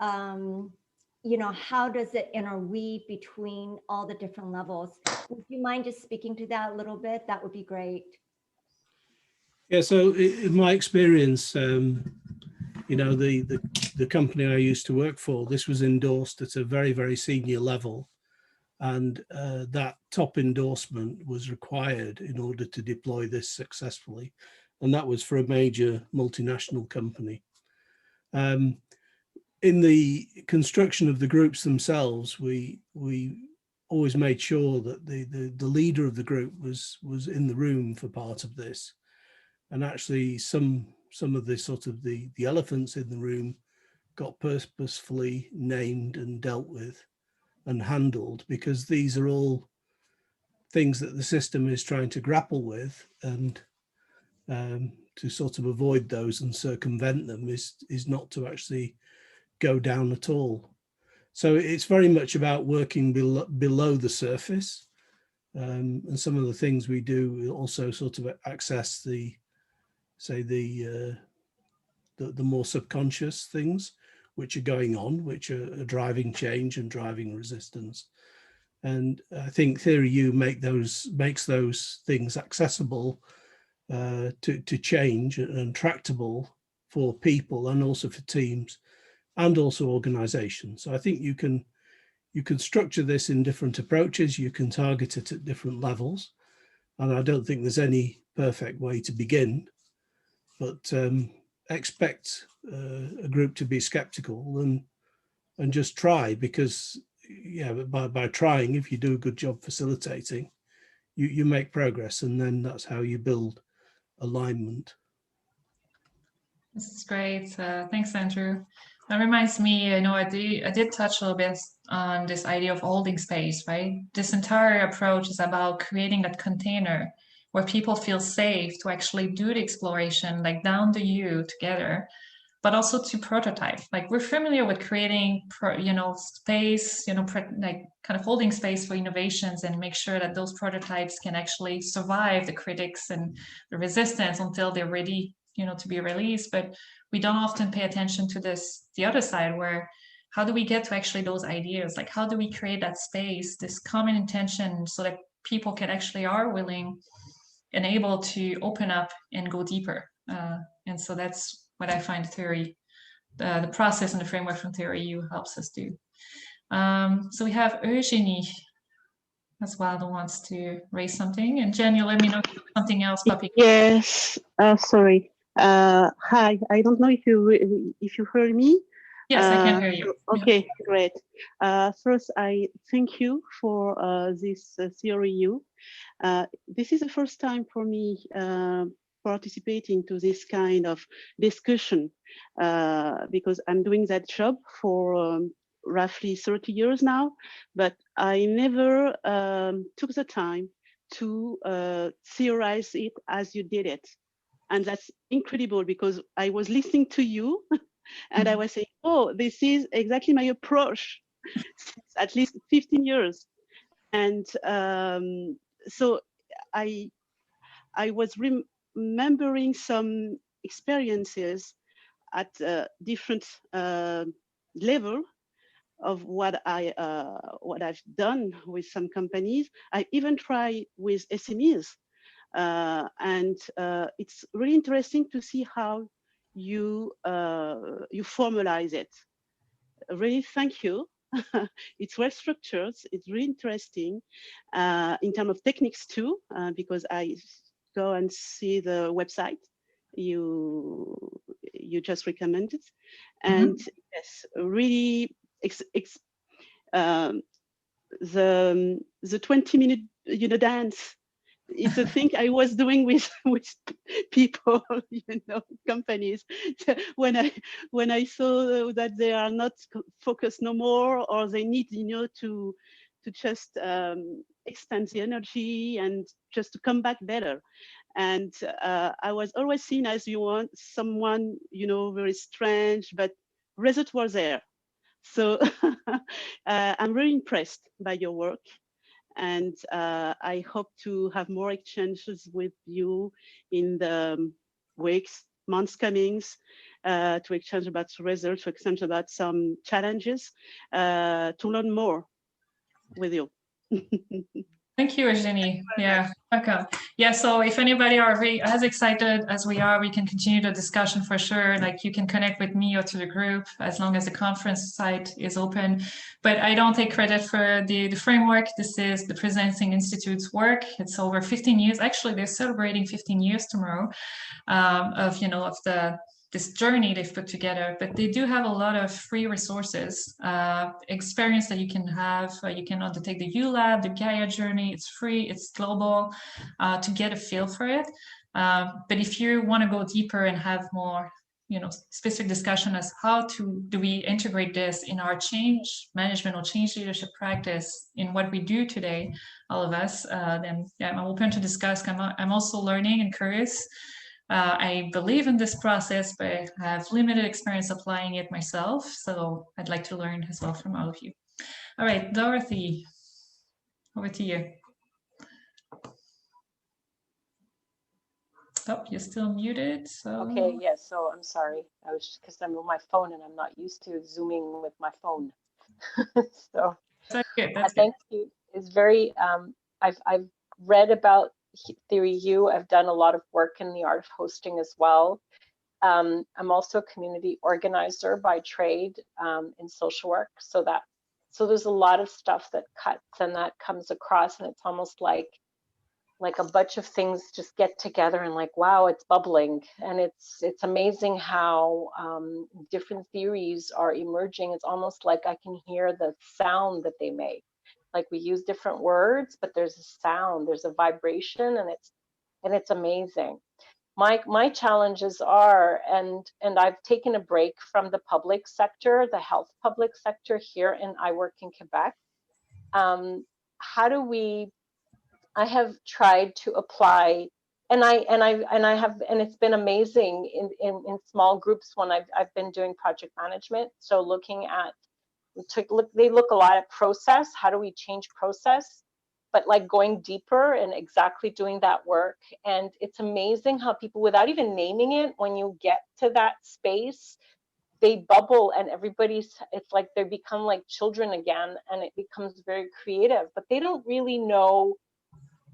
Speaker 2: How does it interweave between all the different levels? Would you mind just speaking to that a little bit? That would be great. Yeah,
Speaker 4: so in my experience, the company I used to work for, this was endorsed at a very, very senior level. And that top endorsement was required in order to deploy this successfully. And that was for a major multinational company. In the construction of the groups themselves, we always made sure that the leader of the group was in the room for part of this. And actually some of the sort of the elephants in the room got purposefully named and dealt with and handled, because these are all things that the system is trying to grapple with, and to sort of avoid those and circumvent them is not to actually go down at all. So it's very much about working below the surface, and some of the things we do also sort of access the more subconscious things which are going on, which are driving change and driving resistance. And I think Theory U makes those things accessible to change and tractable for people and also for teams and also organizations. So I think you can structure this in different approaches, you can target it at different levels. And I don't think there's any perfect way to begin, but expect a group to be skeptical and just try, because yeah, by trying, if you do a good job facilitating, you make progress, and then that's how you build alignment.
Speaker 1: This is great. Thanks, Andrew. That reminds me, I did touch a little bit on this idea of holding space, right? This entire approach is about creating that container where people feel safe to actually do the exploration, like down the U together, but also to prototype. Like we're familiar with creating, space, like kind of holding space for innovations and make sure that those prototypes can actually survive the critics and the resistance until they're ready, to be released. But we don't often pay attention to the other side, where how do we get to actually those ideas? Like how do we create that space, this common intention, so that people are willing and able to open up and go deeper. And so that's what I find the process and the framework from Theory U helps us do. So we have Eugenie as well that wants to raise something. And Jen, you let me know if there's something else popping.
Speaker 5: Yes, sorry. Hi, I don't know if you heard me.
Speaker 1: Yes, I can hear you.
Speaker 5: Okay, great. First, I thank you for this Theory U. This is the first time for me participating to this kind of discussion because I'm doing that job for roughly 30 years now, but I never took the time to theorize it as you did it. And that's incredible, because I was listening to you and I was saying, oh, this is exactly my approach since at least 15 years. And so I was remembering some experiences at a different level of what I've done with some companies. I even tried with SMEs, and it's really interesting to see how you formalize it. Really, thank you. It's well structured. It's really interesting in terms of techniques too, because I go and see the website you just recommended, and yes, really the 20-minute dance. It's a thing I was doing with people, companies. When I saw that they are not focused no more, or they need, to just expand the energy and just to come back better. And I was always seen as someone, very strange, but result was there. So I'm really impressed by your work. And I hope to have more exchanges with you in the weeks, months comings, to exchange about results, to exchange about some challenges, to learn more with you.
Speaker 1: Thank you, Eugenie. Yeah, welcome. Yeah, so if anybody are as excited as we are, we can continue the discussion for sure. Like you can connect with me or to the group as long as the conference site is open. But I don't take credit for the framework. This is the Presencing Institute's work. It's over 15 years. Actually, they're celebrating 15 years tomorrow of this journey they've put together, but they do have a lot of free resources, experience that you can have. You can undertake the ULab, the Gaia journey. It's free, it's global, to get a feel for it. But if you want to go deeper and have more, specific discussion as how do we integrate this in our change management or change leadership practice in what we do today, all of us, then yeah, I'm open to discuss. I'm also learning and curious. I believe in this process, but I have limited experience applying it myself. So I'd like to learn as well from all of you. All right, Dorothy, over to you. Oh, you're still muted. So
Speaker 6: okay, yes. So I'm sorry. I was because I'm on my phone and I'm not used to Zooming with my phone. So
Speaker 1: that's good.
Speaker 6: thank you. is very, I've read about Theory U. I've done a lot of work in the art of hosting as well. I'm also a community organizer by trade in social work. So there's a lot of stuff that cuts and that comes across, and it's almost like a bunch of things just get together and like, wow, it's bubbling. And it's amazing how different theories are emerging. It's almost like I can hear the sound that they make. Like we use different words, but there's a sound, there's a vibration, and it's amazing. My challenges are, and I've taken a break from the public sector, the health public sector here, and I work in Quebec. How do we? I have tried to apply, and it's been amazing in small groups when I've been doing project management. So looking at, they look a lot at process. How do we change process? But like going deeper and exactly doing that work. And it's amazing how people, without even naming it, when you get to that space, they bubble and it's like they become like children again, and it becomes very creative, but they don't really know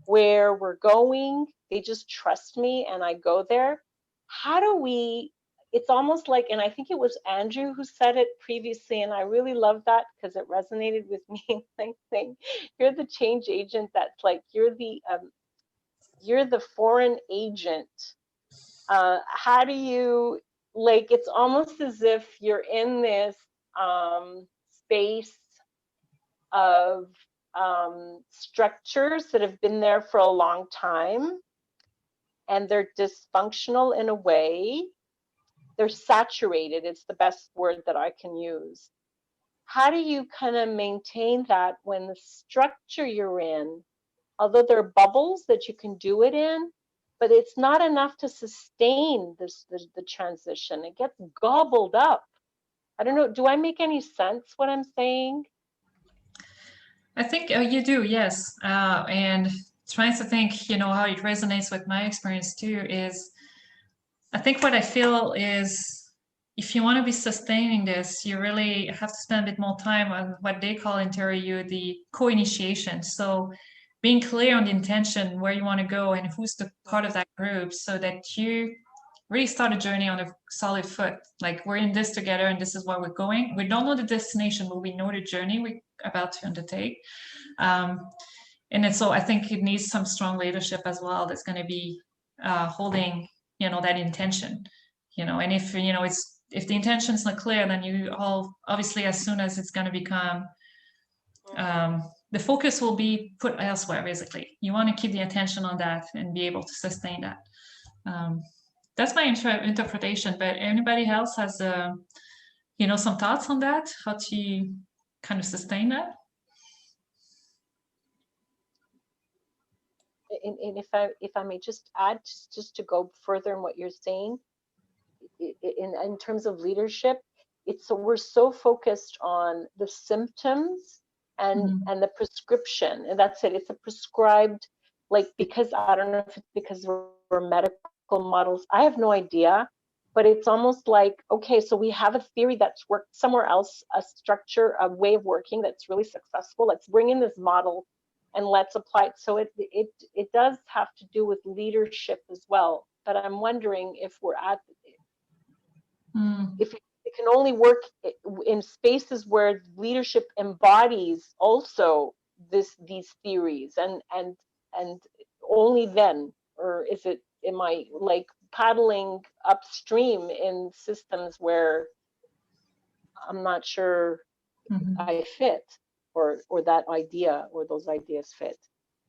Speaker 6: where we're going. They just trust me and I go there. How do we, it's almost like, and I think it was Andrew who said it previously, and I really love that because it resonated with me. Like saying, you're the change agent. That's like, you're the foreign agent. How do you, like, it's almost as if you're in this space of structures that have been there for a long time, and they're dysfunctional in a way. They're saturated. It's the best word that I can use. How do you kind of maintain that when the structure you're in, although there are bubbles that you can do it in, but it's not enough to sustain the transition. It gets gobbled up. I don't know. Do I make any sense what I'm saying?
Speaker 1: I think you do, yes. And trying to think, how it resonates with my experience too is, I think what I feel is, if you want to be sustaining this, you really have to spend a bit more time on what they call in Theory U the co-initiation. So being clear on the intention, where you want to go and who's the part of that group, so that you really start a journey on a solid foot. Like, we're in this together and this is where we're going. We don't know the destination, but we know the journey we're about to undertake. So I think it needs some strong leadership as well that's going to be holding, that intention, and if the intention is not clear, then you all, obviously, as soon as it's going to become, the focus will be put elsewhere, basically. You want to keep the attention on that and be able to sustain that. That's my interpretation, but anybody else has, some thoughts on that? How to kind of sustain that?
Speaker 6: And if I may just add, just to go further in what you're saying, in terms of leadership, we're so focused on the symptoms and the prescription, and that's it. It's a prescribed, like, because I don't know if it's because we're medical models, I have no idea, but it's almost like, okay, so we have a theory that's worked somewhere else, a structure, a way of working that's really successful. Let's bring in this model and let's apply it. So it does have to do with leadership as well. But I'm wondering if we're at, if it can only work in spaces where leadership embodies also these theories, and only then, or is it, am I like paddling upstream in systems where I'm not sure I fit, or that idea or those ideas fit?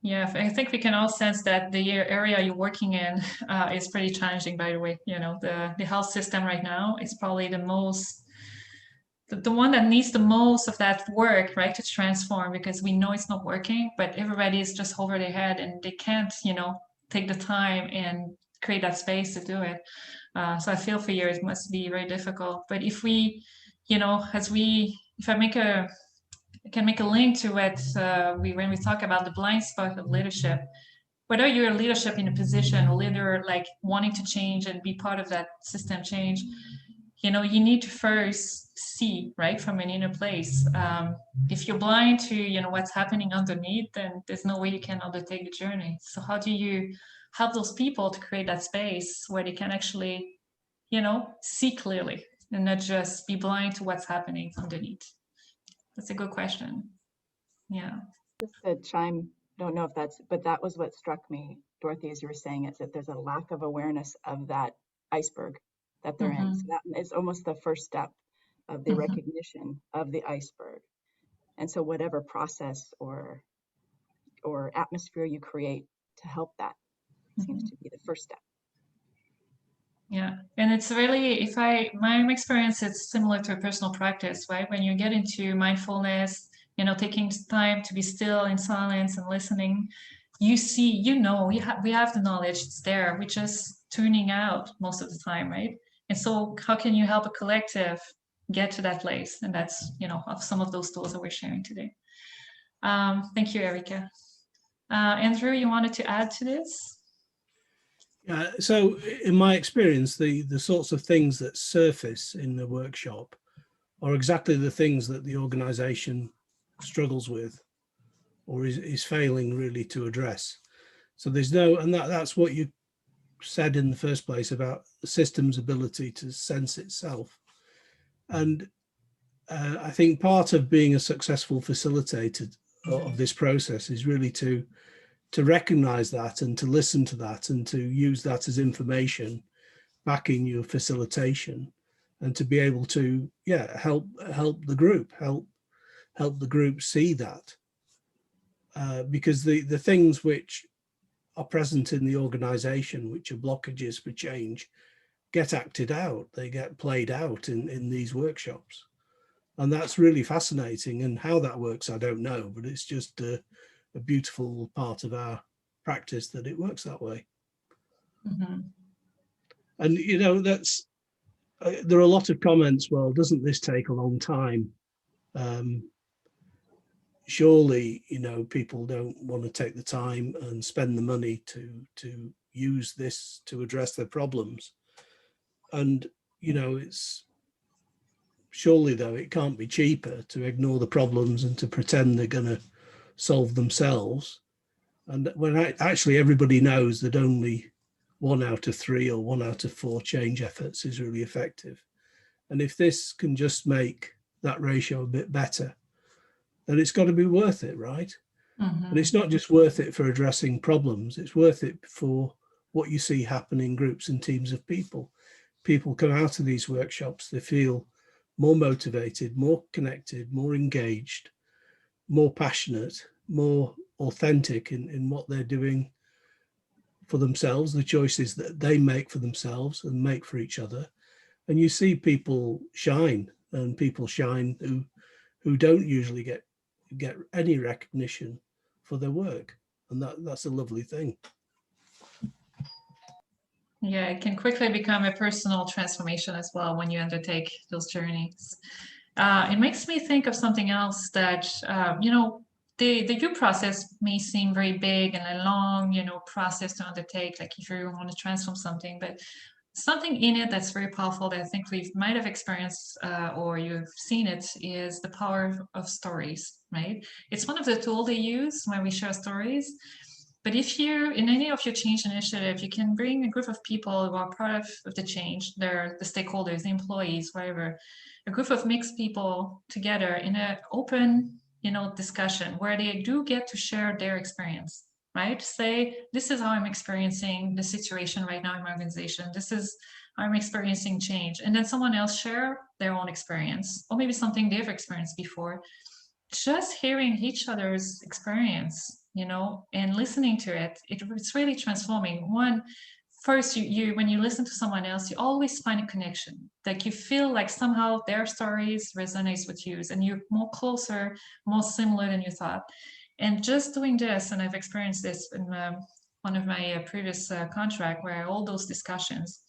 Speaker 1: Yeah, I think we can all sense that the area you're working in is pretty challenging, by the way. The health system right now is probably the one that needs the most of that work, right, to transform, because we know it's not working, but everybody is just over their head and they can't, take the time and create that space to do it. So I feel for you, it must be very difficult. But if we, if I can make a link to what when we talk about the blind spot of leadership, whether you're a leadership in a position, a leader like wanting to change and be part of that system change, you know, you need to first see, right, from an inner place. If you're blind to, you know, what's happening underneath, then there's no way you can undertake the journey. So how do you help those people to create that space where they can actually, you know, see clearly and not just be blind to what's happening underneath? That's a good question. Yeah.
Speaker 7: Just to chime, don't know if that's, but that was what struck me, Dorothy, as you were saying, is that there's a lack of awareness of that iceberg that they're in. So that is almost the first step of the recognition of the iceberg. And so whatever process or atmosphere you create to help that seems to be the first step.
Speaker 1: Yeah, and it's really, if my experience, it's similar to a personal practice, right? When you get into mindfulness, you know, taking time to be still in silence and listening, you see, you know, we have the knowledge, it's there. We're just tuning out most of the time, right? And so how can you help a collective get to that place? And that's, you know, of some of those tools that we're sharing today. Thank you, Erica. Andrew, you wanted to add to this?
Speaker 4: Yeah, so in my experience, the sorts of things that surface in the workshop are exactly the things that the organization struggles with or is failing really to address. So there's no, and that's what you said in the first place about the system's ability to sense itself. And I think part of being a successful facilitator of this process is really to recognize that and to listen to that and to use that as information back in your facilitation, and to be able to, yeah, help the group, help the group see that. Because the things which are present in the organization, which are blockages for change, get acted out, they get played out in these workshops. And that's really fascinating. And how that works, I don't know, but it's just a beautiful part of our practice that it works that way. And, you know, that's, there are a lot of comments, well, doesn't this take a long time? Surely, you know, people don't want to take the time and spend the money to use this to address their problems. And, you know, it's surely, though, it can't be cheaper to ignore the problems and to pretend they're going to solve themselves. And when actually everybody knows that only 1 out of 3 or 1 out of 4 change efforts is really effective. And if this can just make that ratio a bit better, then it's got to be worth it, right? And it's not just worth it for addressing problems, it's worth it for what you see happen in groups and teams of people. People come out of these workshops, they feel more motivated, more connected, more engaged, more passionate, more authentic in what they're doing for themselves, the choices that they make for themselves and make for each other. And you see people shine, and people shine who don't usually get any recognition for their work. And that's a lovely thing.
Speaker 1: Yeah, it can quickly become a personal transformation as well when you undertake those journeys. It makes me think of something else that, you know, the due process may seem very big and a long, you know, process to undertake, like if you want to transform something, but something in it that's very powerful that I think we might have experienced or you've seen it is the power of stories, right? It's one of the tools they use when we share stories. But if you, in any of your change initiative, you can bring a group of people who are part of the change, they're the stakeholders, the employees, whatever, a group of mixed people together in an open, you know, discussion where they do get to share their experience, right? Say, this is how I'm experiencing the situation right now in my organization. This is how I'm experiencing change. And then someone else share their own experience, or maybe something they've experienced before. Just hearing each other's experience, you know, and listening to it, it's really transforming. One, first, you when you listen to someone else, you always find a connection. Like you feel like somehow their stories resonate with you, and you're more closer, more similar than you thought. And just doing this, and I've experienced this in one of my previous contract, where all those discussions,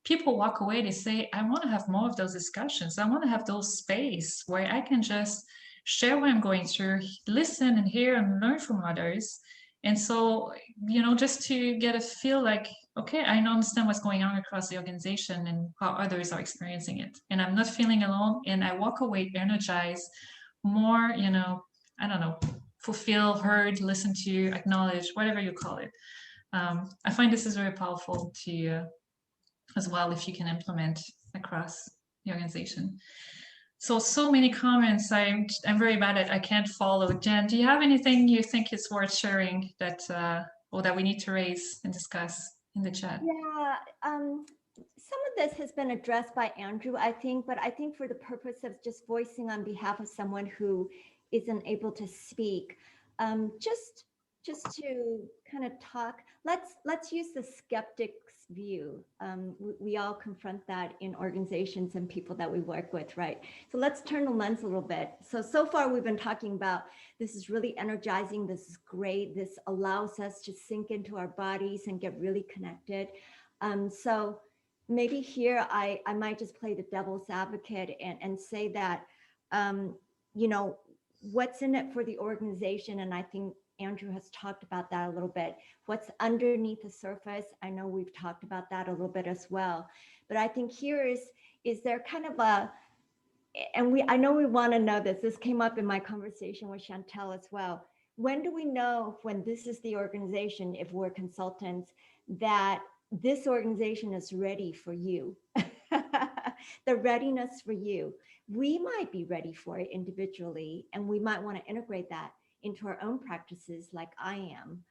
Speaker 1: people walk away, they say, I want to have more of those discussions. I want to have those space where I can just share what I'm going through, listen and hear and learn from others. And so, you know, just to get a feel like okay, I understand what's going on across the organization and how others are experiencing it. And I'm not feeling alone. And I walk away energized, more, you know, I don't know, fulfill, heard, listen to, acknowledge, whatever you call it. I find this is very powerful to as well if you can implement across the organization. So many comments. I'm very bad at, I can't follow. Jen, do you have anything you think is worth sharing that or that we need to raise and discuss in the chat?
Speaker 2: Yeah, some of this has been addressed by Andrew, I think, but I think for the purpose of just voicing on behalf of someone who isn't able to speak, just to kind of talk, let's use the skeptic's view. We all confront that in organizations and people that we work with, right? So let's turn the lens a little bit. So far we've been talking about this is really energizing, this is great, this allows us to sink into our bodies and get really connected. So maybe here I might just play the devil's advocate and say that, you know, what's in it for the organization, and I think Andrew has talked about that a little bit. What's underneath the surface? I know we've talked about that a little bit as well. But I think here is there kind of a, and I know we want to know this. This came up in my conversation with Chantel as well. When do we know when this is the organization, if we're consultants, that this organization is ready for you? The readiness for you. We might be ready for it individually, and we might want to integrate that into our own practices like I am.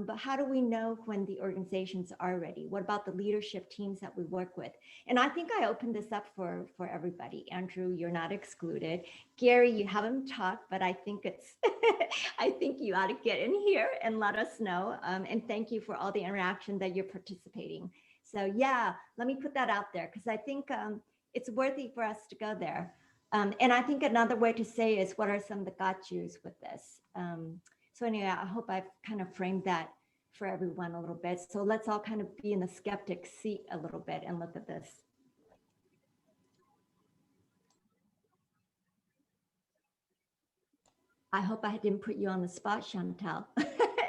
Speaker 2: But how do we know when the organizations are ready? What about the leadership teams that we work with? And I think I opened this up for everybody. Andrew, you're not excluded. Gary, you haven't talked, but I think it's, I think you ought to get in here and let us know. And thank you for all the interaction that you're participating. So yeah, let me put that out there because I think it's worthy for us to go there. And I think another way to say is what are some of the got-yous with this? So anyway, I hope I've kind of framed that for everyone a little bit. So let's all kind of be in the skeptic seat a little bit and look at this. I hope I didn't put you on the spot, Chantel,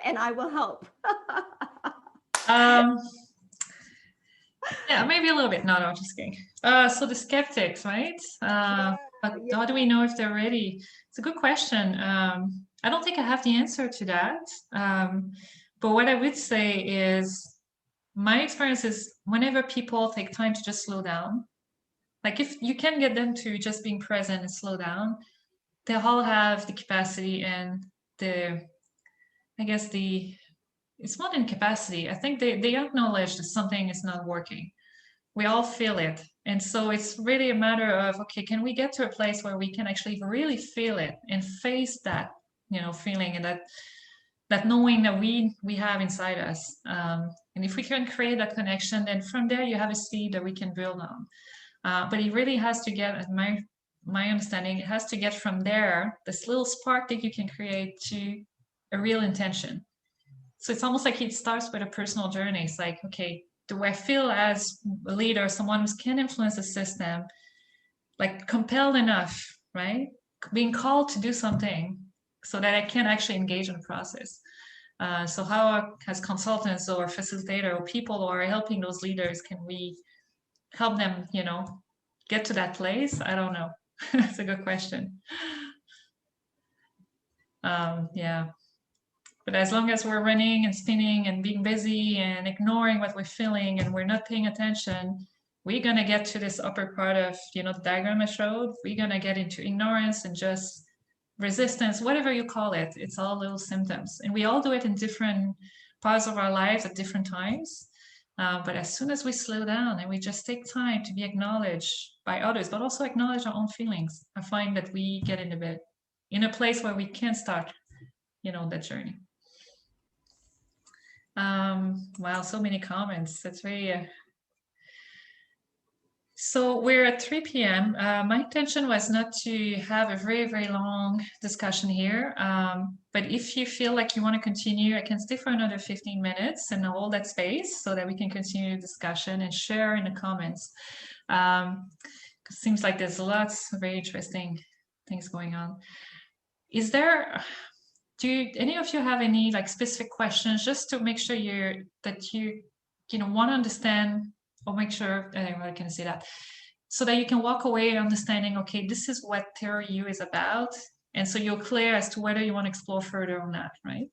Speaker 2: and I will help.
Speaker 1: Yeah, maybe a little bit. No, I'm just kidding. So the skeptics, right? But how do we know if they're ready? It's a good question. I don't think I have the answer to that. But what I would say is my experience is whenever people take time to just slow down, like if you can get them to just being present and slow down, they all have the capacity and the, I guess it's more than capacity. I think they acknowledge that something is not working. We all feel it. And so it's really a matter of, okay, can we get to a place where we can actually really feel it and face that, you know, feeling and that knowing that we have inside us. And if we can create that connection, then from there you have a seed that we can build on. But it really has to get, my understanding, it has to get from there, this little spark that you can create to a real intention. So it's almost like it starts with a personal journey. It's like, okay, do I feel as a leader, someone who can influence the system, like compelled enough, right? Being called to do something so that I can actually engage in the process. So how as consultants or facilitator or people who are helping those leaders, can we help them, you know, get to that place? I don't know. That's a good question. Yeah. But as long as we're running and spinning and being busy and ignoring what we're feeling and we're not paying attention, we're going to get to this upper part of, you know, the diagram I showed. We're going to get into ignorance and just resistance, whatever you call it. It's all little symptoms. And we all do it in different parts of our lives at different times. But as soon as we slow down and we just take time to be acknowledged by others, but also acknowledge our own feelings, I find that we get in a place where we can start, you know, that journey. Wow, so many comments. That's very so we're at 3 p.m. My intention was not to have a very, very long discussion here. But if you feel like you want to continue, I can stay for another 15 minutes and hold that space so that we can continue the discussion and share in the comments. It seems like there's lots of very interesting things going on. Is there, do any of you have any like specific questions just to make sure that you want to understand or make sure, I can say that, so that you can walk away understanding, okay, this is what Theory U is about. And so you're clear as to whether you want to explore further or not, right?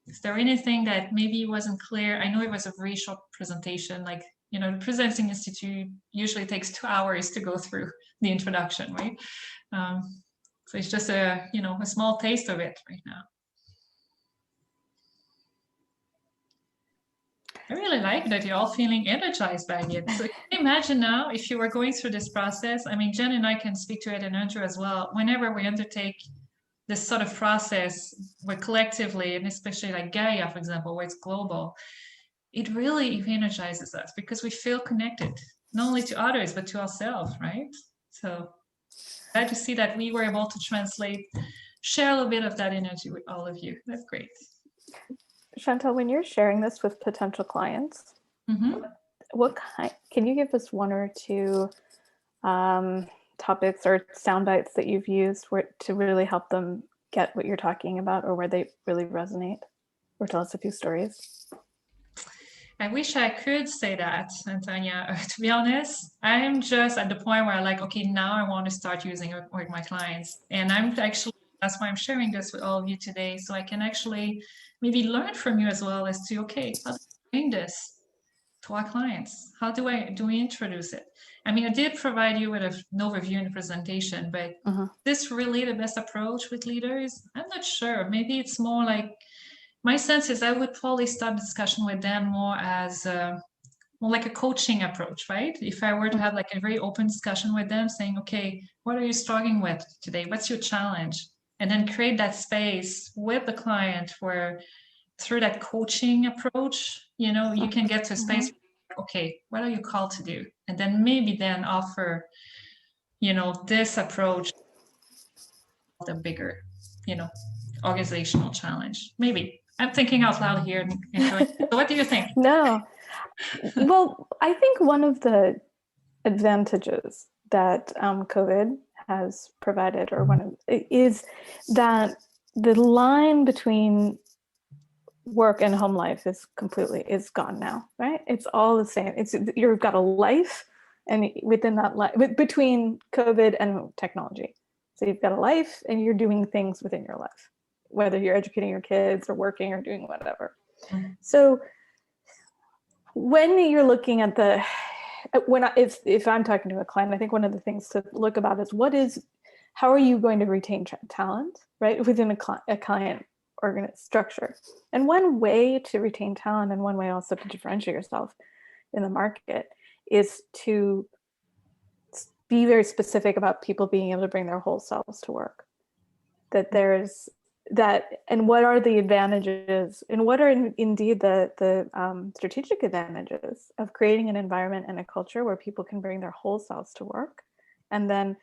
Speaker 1: Is there anything that maybe wasn't clear? I know it was a very short presentation, like, the Presencing Institute usually takes 2 hours to go through the introduction, right? So it's just a small taste of it right now. I really like that you're all feeling energized by it. So can you imagine now if you were going through this process? I mean, Jen and I can speak to it and Andrew as well. Whenever we undertake this sort of process, where collectively, and especially like Gaia, for example, where it's global, it really energizes us because we feel connected, not only to others, but to ourselves, right? So glad to see that we were able to share a little bit of that energy with all of you. That's great.
Speaker 8: Chantal, when you're sharing this with potential clients, can you give us 1 or 2 topics or sound bites that you've used to really help them get what you're talking about, or where they really resonate, or tell us a few stories?
Speaker 1: I wish I could say that, Antonia. To be honest, I'm just at the point where I'm like, okay, now I want to start using it with my clients. And that's why I'm sharing this with all of you today, so I can actually maybe learn from you as well as to, okay, how do we bring this to our clients? How do we introduce it? I mean, I did provide you with an overview in the presentation, but is this really the best approach with leaders? I'm not sure. Maybe it's more like, my sense is I would probably start a discussion with them more as more like a coaching approach, right? If I were to have like a very open discussion with them saying, okay, what are you struggling with today? What's your challenge? And then create that space with the client where through that coaching approach, you can get to a space, okay, what are you called to do? And then maybe then offer, this approach, the bigger, organizational challenge. Maybe. I'm thinking out loud here. So what do you think?
Speaker 8: No. Well, I think one of the advantages that COVID has provided, is that the line between work and home life is gone now, right? It's all the same. You've got a life, and within that life, between COVID and technology. So you've got a life and you're doing things within your life, whether you're educating your kids or working or doing whatever. So when you're looking at if I'm talking to a client, I think one of the things to look about is how are you going to retain talent, right, within a client structure. And one way to retain talent, and one way also to differentiate yourself in the market, is to be very specific about people being able to bring their whole selves to work. That there's that, and what are the advantages, and what are indeed the strategic advantages of creating an environment and a culture where people can bring their whole selves to work, and then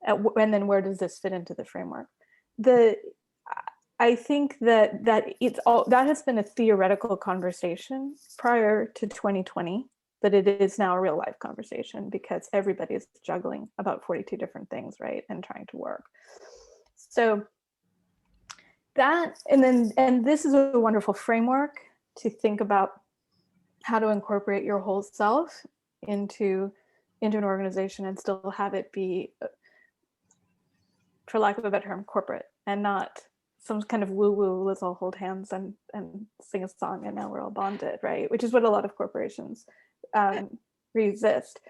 Speaker 8: where does this fit into the framework? I think that it's all that has been a theoretical conversation prior to 2020, but it is now a real life conversation because everybody is juggling about 42 different things, right, and trying to work. So that, and this is a wonderful framework to think about how to incorporate your whole self into an organization and still have it be, for lack of a better term, corporate, and not some kind of woo-woo, let's all hold hands and sing a song and now we're all bonded, right? Which is what a lot of corporations resist.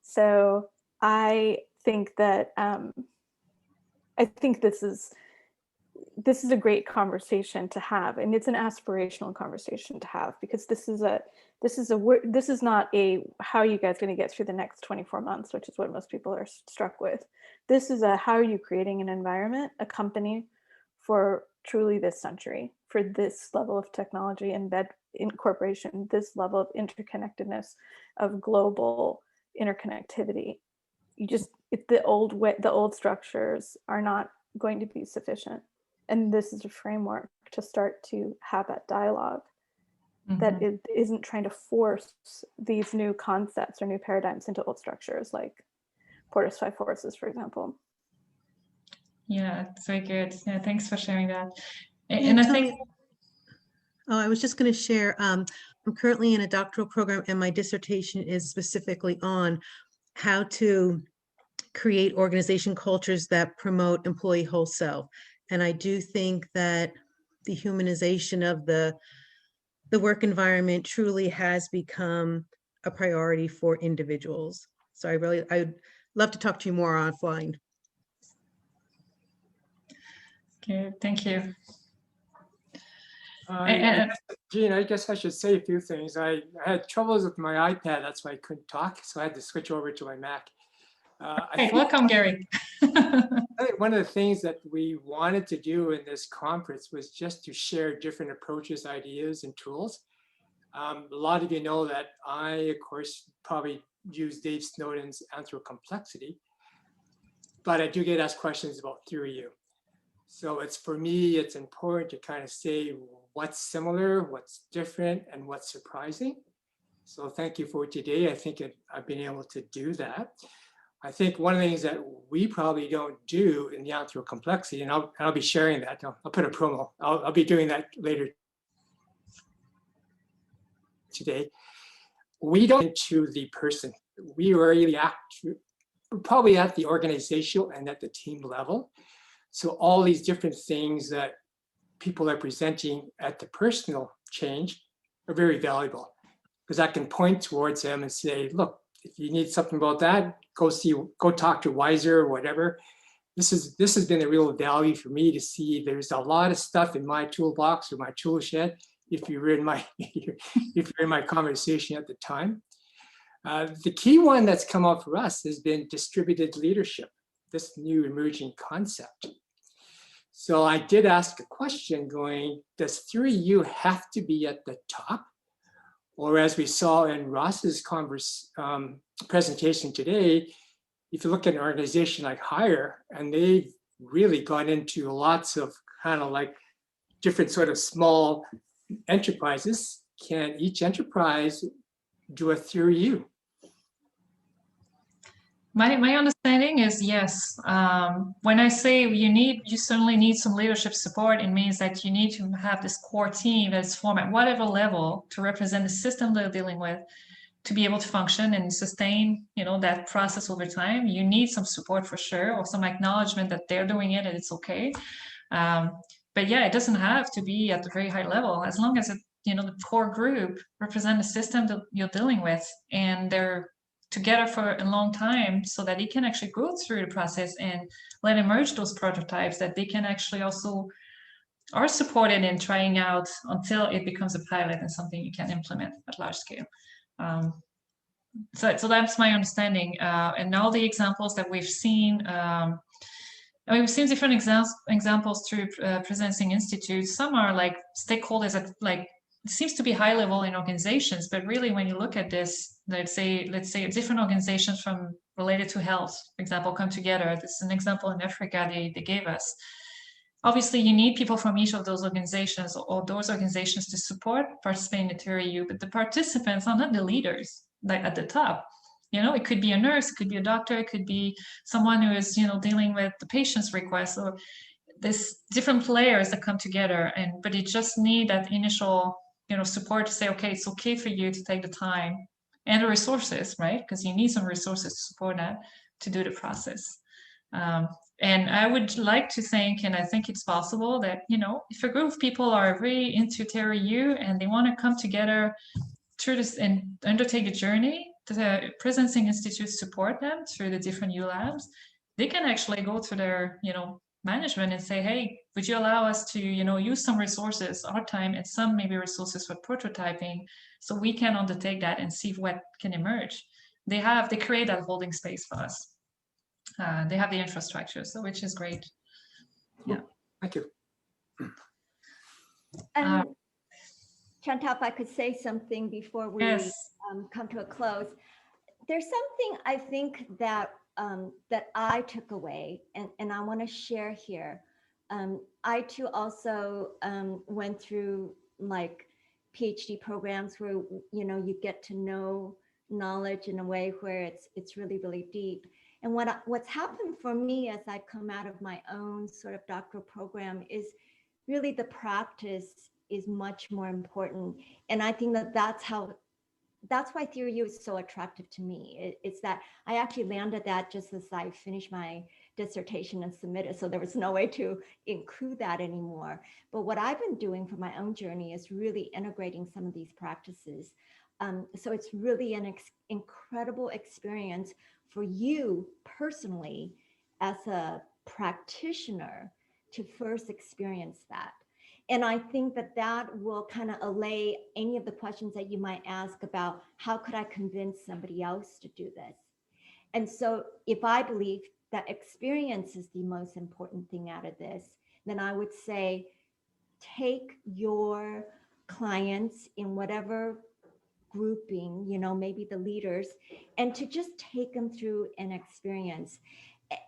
Speaker 8: So I think that this is a great conversation to have, and it's an aspirational conversation to have, because this is not a how are you guys going to get through the next 24 months, which is what most people are struck with. This is a how are you creating an environment, a company for truly this century, for this level of technology embed incorporation, this level of interconnectedness, of global interconnectivity. The old structures are not going to be sufficient. And this is a framework to start to have that dialogue that it isn't trying to force these new concepts or new paradigms into old structures, like Porter's Five Forces, for example.
Speaker 1: Yeah, it's very good. Yeah, thanks for sharing that.
Speaker 9: And I think... Oh, I was just going to share, I'm currently in a doctoral program and my dissertation is specifically on how to create organization cultures that promote employee whole self. And I do think that the humanization of the work environment truly has become a priority for individuals. So I'd love to talk to you more offline.
Speaker 1: Okay, thank you.
Speaker 10: Jean, I guess I should say a few things. I had troubles with my iPad, that's why I couldn't talk, so I had to switch over to my Mac.
Speaker 1: Hey, welcome, Gary.
Speaker 10: I think one of the things that we wanted to do in this conference was just to share different approaches, ideas, and tools. A lot of you know that I, of course, probably use Dave Snowden's Anthro-Complexity, but I do get asked questions about Theory U. So for me, it's important to kind of say what's similar, what's different, and what's surprising. So thank you for today. I think I've been able to do that. I think one of the things that we probably don't do in the Anthro-Complexity, and I'll be sharing that. I'll put a promo. I'll be doing that later today. We don't into the person. We really we're probably at the organizational and at the team level. So all these different things that people are presenting at the personal change are very valuable, because I can point towards them and say, look, if you need something about that, go talk to Wiser or whatever. This has been a real value for me to see there's a lot of stuff in my toolbox or my tool shed if you're in my if you're in my conversation at the time. The key one that's come up for us has been distributed leadership, this new emerging concept. So I did ask a question going, does Theory U have to be at the top? Or as we saw in Ross's presentation today, if you look at an organization like Hire, and they've really gone into lots of kind of like different sort of small enterprises, can each enterprise do a Theory U?
Speaker 1: My understanding is yes. When I say you certainly need some leadership support, it means that you need to have this core team that's formed at whatever level to represent the system they're dealing with, to be able to function and sustain, that process over time. You need some support for sure, or some acknowledgement that they're doing it and it's okay. But yeah, it doesn't have to be at the very high level, as long as the core group represent the system that you're dealing with, and they're together for a long time, so that they can actually go through the process and let emerge those prototypes that they can actually also are supported in trying out until it becomes a pilot and something you can implement at large scale. So that's my understanding. And all the examples that we've seen, we've seen different examples through Presencing Institute. Some are like stakeholders that it seems to be high level in organizations, but really when you look at this, let's say different organizations related to health, for example, come together. This is an example in Africa they gave us. Obviously, you need people from each of those organizations or those organizations to support participating in the Theory U, but the participants are not the leaders, like at the top. It could be a nurse, it could be a doctor, it could be someone who is, dealing with the patient's request. Or there's different players that come together, but you just need that initial support to say, okay, it's okay for you to take the time and the resources, right? Because you need some resources to support that, to do the process. And I would like to think, and I think it's possible that, if a group of people are really into Theory U and they want to come together through this and undertake a journey, the Presencing Institute support them through the different U Labs, they can actually go to their, management and say, hey, would you allow us to, use some resources, our time, and some maybe resources for prototyping, so we can undertake that and see what can emerge. They create that holding space for us. They have the infrastructure, so which is great. Yeah.
Speaker 10: Thank you.
Speaker 2: Chantal, if I could say something before we come to a close. There's something I think that that I took away, and I want to share here. I too also went through like PhD programs where you get to know knowledge in a way where it's really, really deep. And what's happened for me as I come out of my own sort of doctoral program is really the practice is much more important. And I think that that's why Theory U is so attractive to me. It's that I actually landed that just as I finished my dissertation and submitted. So there was no way to include that anymore. But what I've been doing for my own journey is really integrating some of these practices. So it's really an incredible experience for you personally as a practitioner to first experience that. And I think that that will kind of allay any of the questions that you might ask about how could I convince somebody else to do this? And so if I believe that experience is the most important thing out of this, then I would say take your clients in whatever grouping, you know, maybe the leaders, and to just take them through an experience.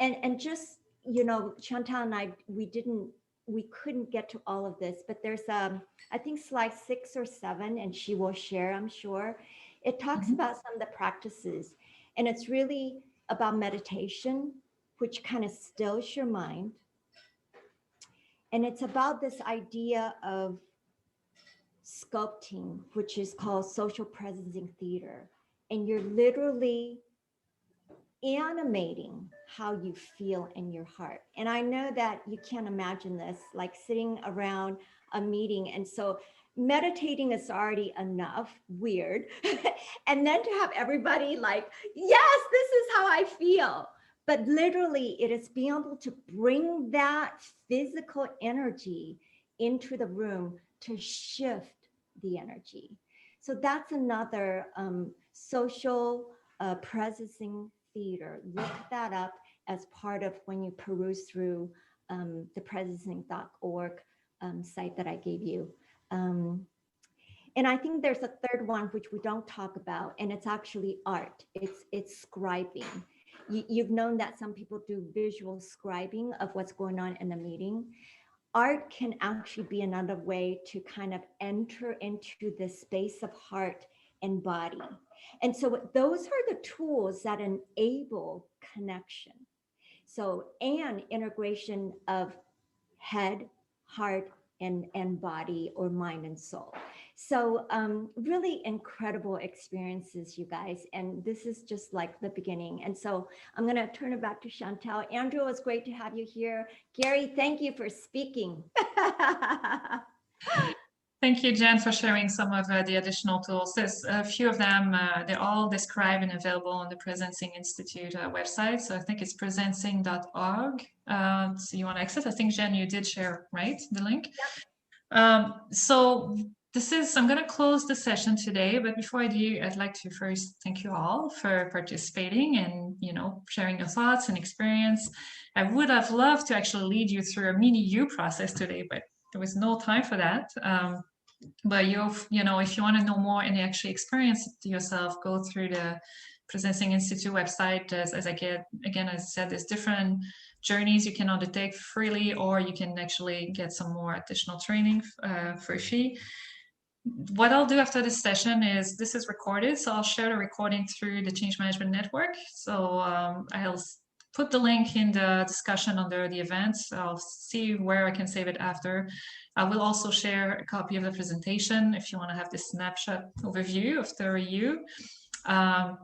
Speaker 2: And just, you know, Chantal and I, we couldn't get to all of this, but there's I think slide 6 or 7, and she will share, I'm sure. It talks about some of the practices, and it's really about meditation, which kind of stills your mind. And it's about this idea of sculpting, which is called social presencing theater. And you're literally animating how you feel in your heart. And I know that you can't imagine this, like sitting around a meeting. And so meditating is already enough weird. And then to have everybody like, yes, this is how I feel. But literally it is being able to bring that physical energy into the room to shift the energy. So that's another social presencing theater. Look that up as part of when you peruse through the presencing.org site that I gave you. And I think there's a third one which we don't talk about, and it's actually art. It's scribing. You've known that some people do visual scribing of what's going on in the meeting. Art can actually be another way to kind of enter into the space of heart and body. And so those are the tools that enable connection. So, and integration of head, heart, and body, or mind and soul. So really incredible experiences, you guys. And this is just like the beginning. And so I'm going to turn it back to Chantal. Andrew, it's great to have you here. Gary, thank you for speaking.
Speaker 1: Thank you, Jen, for sharing some of the additional tools. There's a few of them. They're all described and available on the Presencing Institute website. So I think it's presencing.org. So you want to access. I think, Jen, you did share, right, the link? Yep. So I'm going to close the session today. But before I do, I'd like to first thank you all for participating and, you know, sharing your thoughts and experience. I would have loved to actually lead you through a mini U process today, but there was no time for that. But you know, if you want to know more and actually experience it yourself, go through the Presencing Institute website. As I said, there's different journeys you can undertake freely, or you can actually get some more additional training for free. What I'll do after this session is, this is recorded, so I'll share the recording through the Change Management Network. So I'll put the link in the discussion under the events. I'll see where I can save it after. I will also share a copy of the presentation if you want to have this snapshot overview of Theory U. And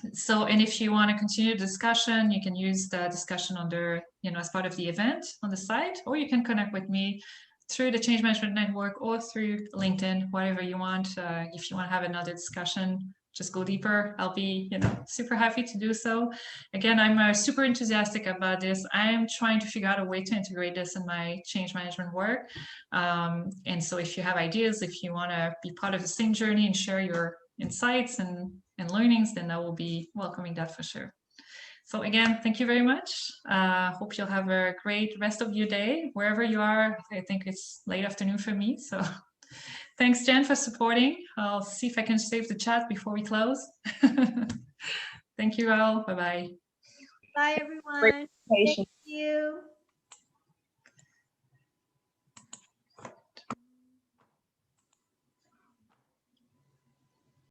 Speaker 1: if you want to continue the discussion, you can use the discussion under, you know, as part of the event on the site, or you can connect with me through the Change Management Network or through LinkedIn, whatever you want. If you want to have another discussion, just go deeper. I'll be, you know, super happy to do so. Again, I'm super enthusiastic about this. I am trying to figure out a way to integrate this in my change management work. And so if you have ideas, if you want to be part of the same journey and share your insights and learnings, then I will be welcoming that for sure. So again, thank you very much. Hope you'll have a great rest of your day, wherever you are. I think it's late afternoon for me. So thanks, Jen, for supporting. I'll see if I can save the chat before we close. Thank you all. Bye-bye.
Speaker 2: Bye, everyone. Thank you.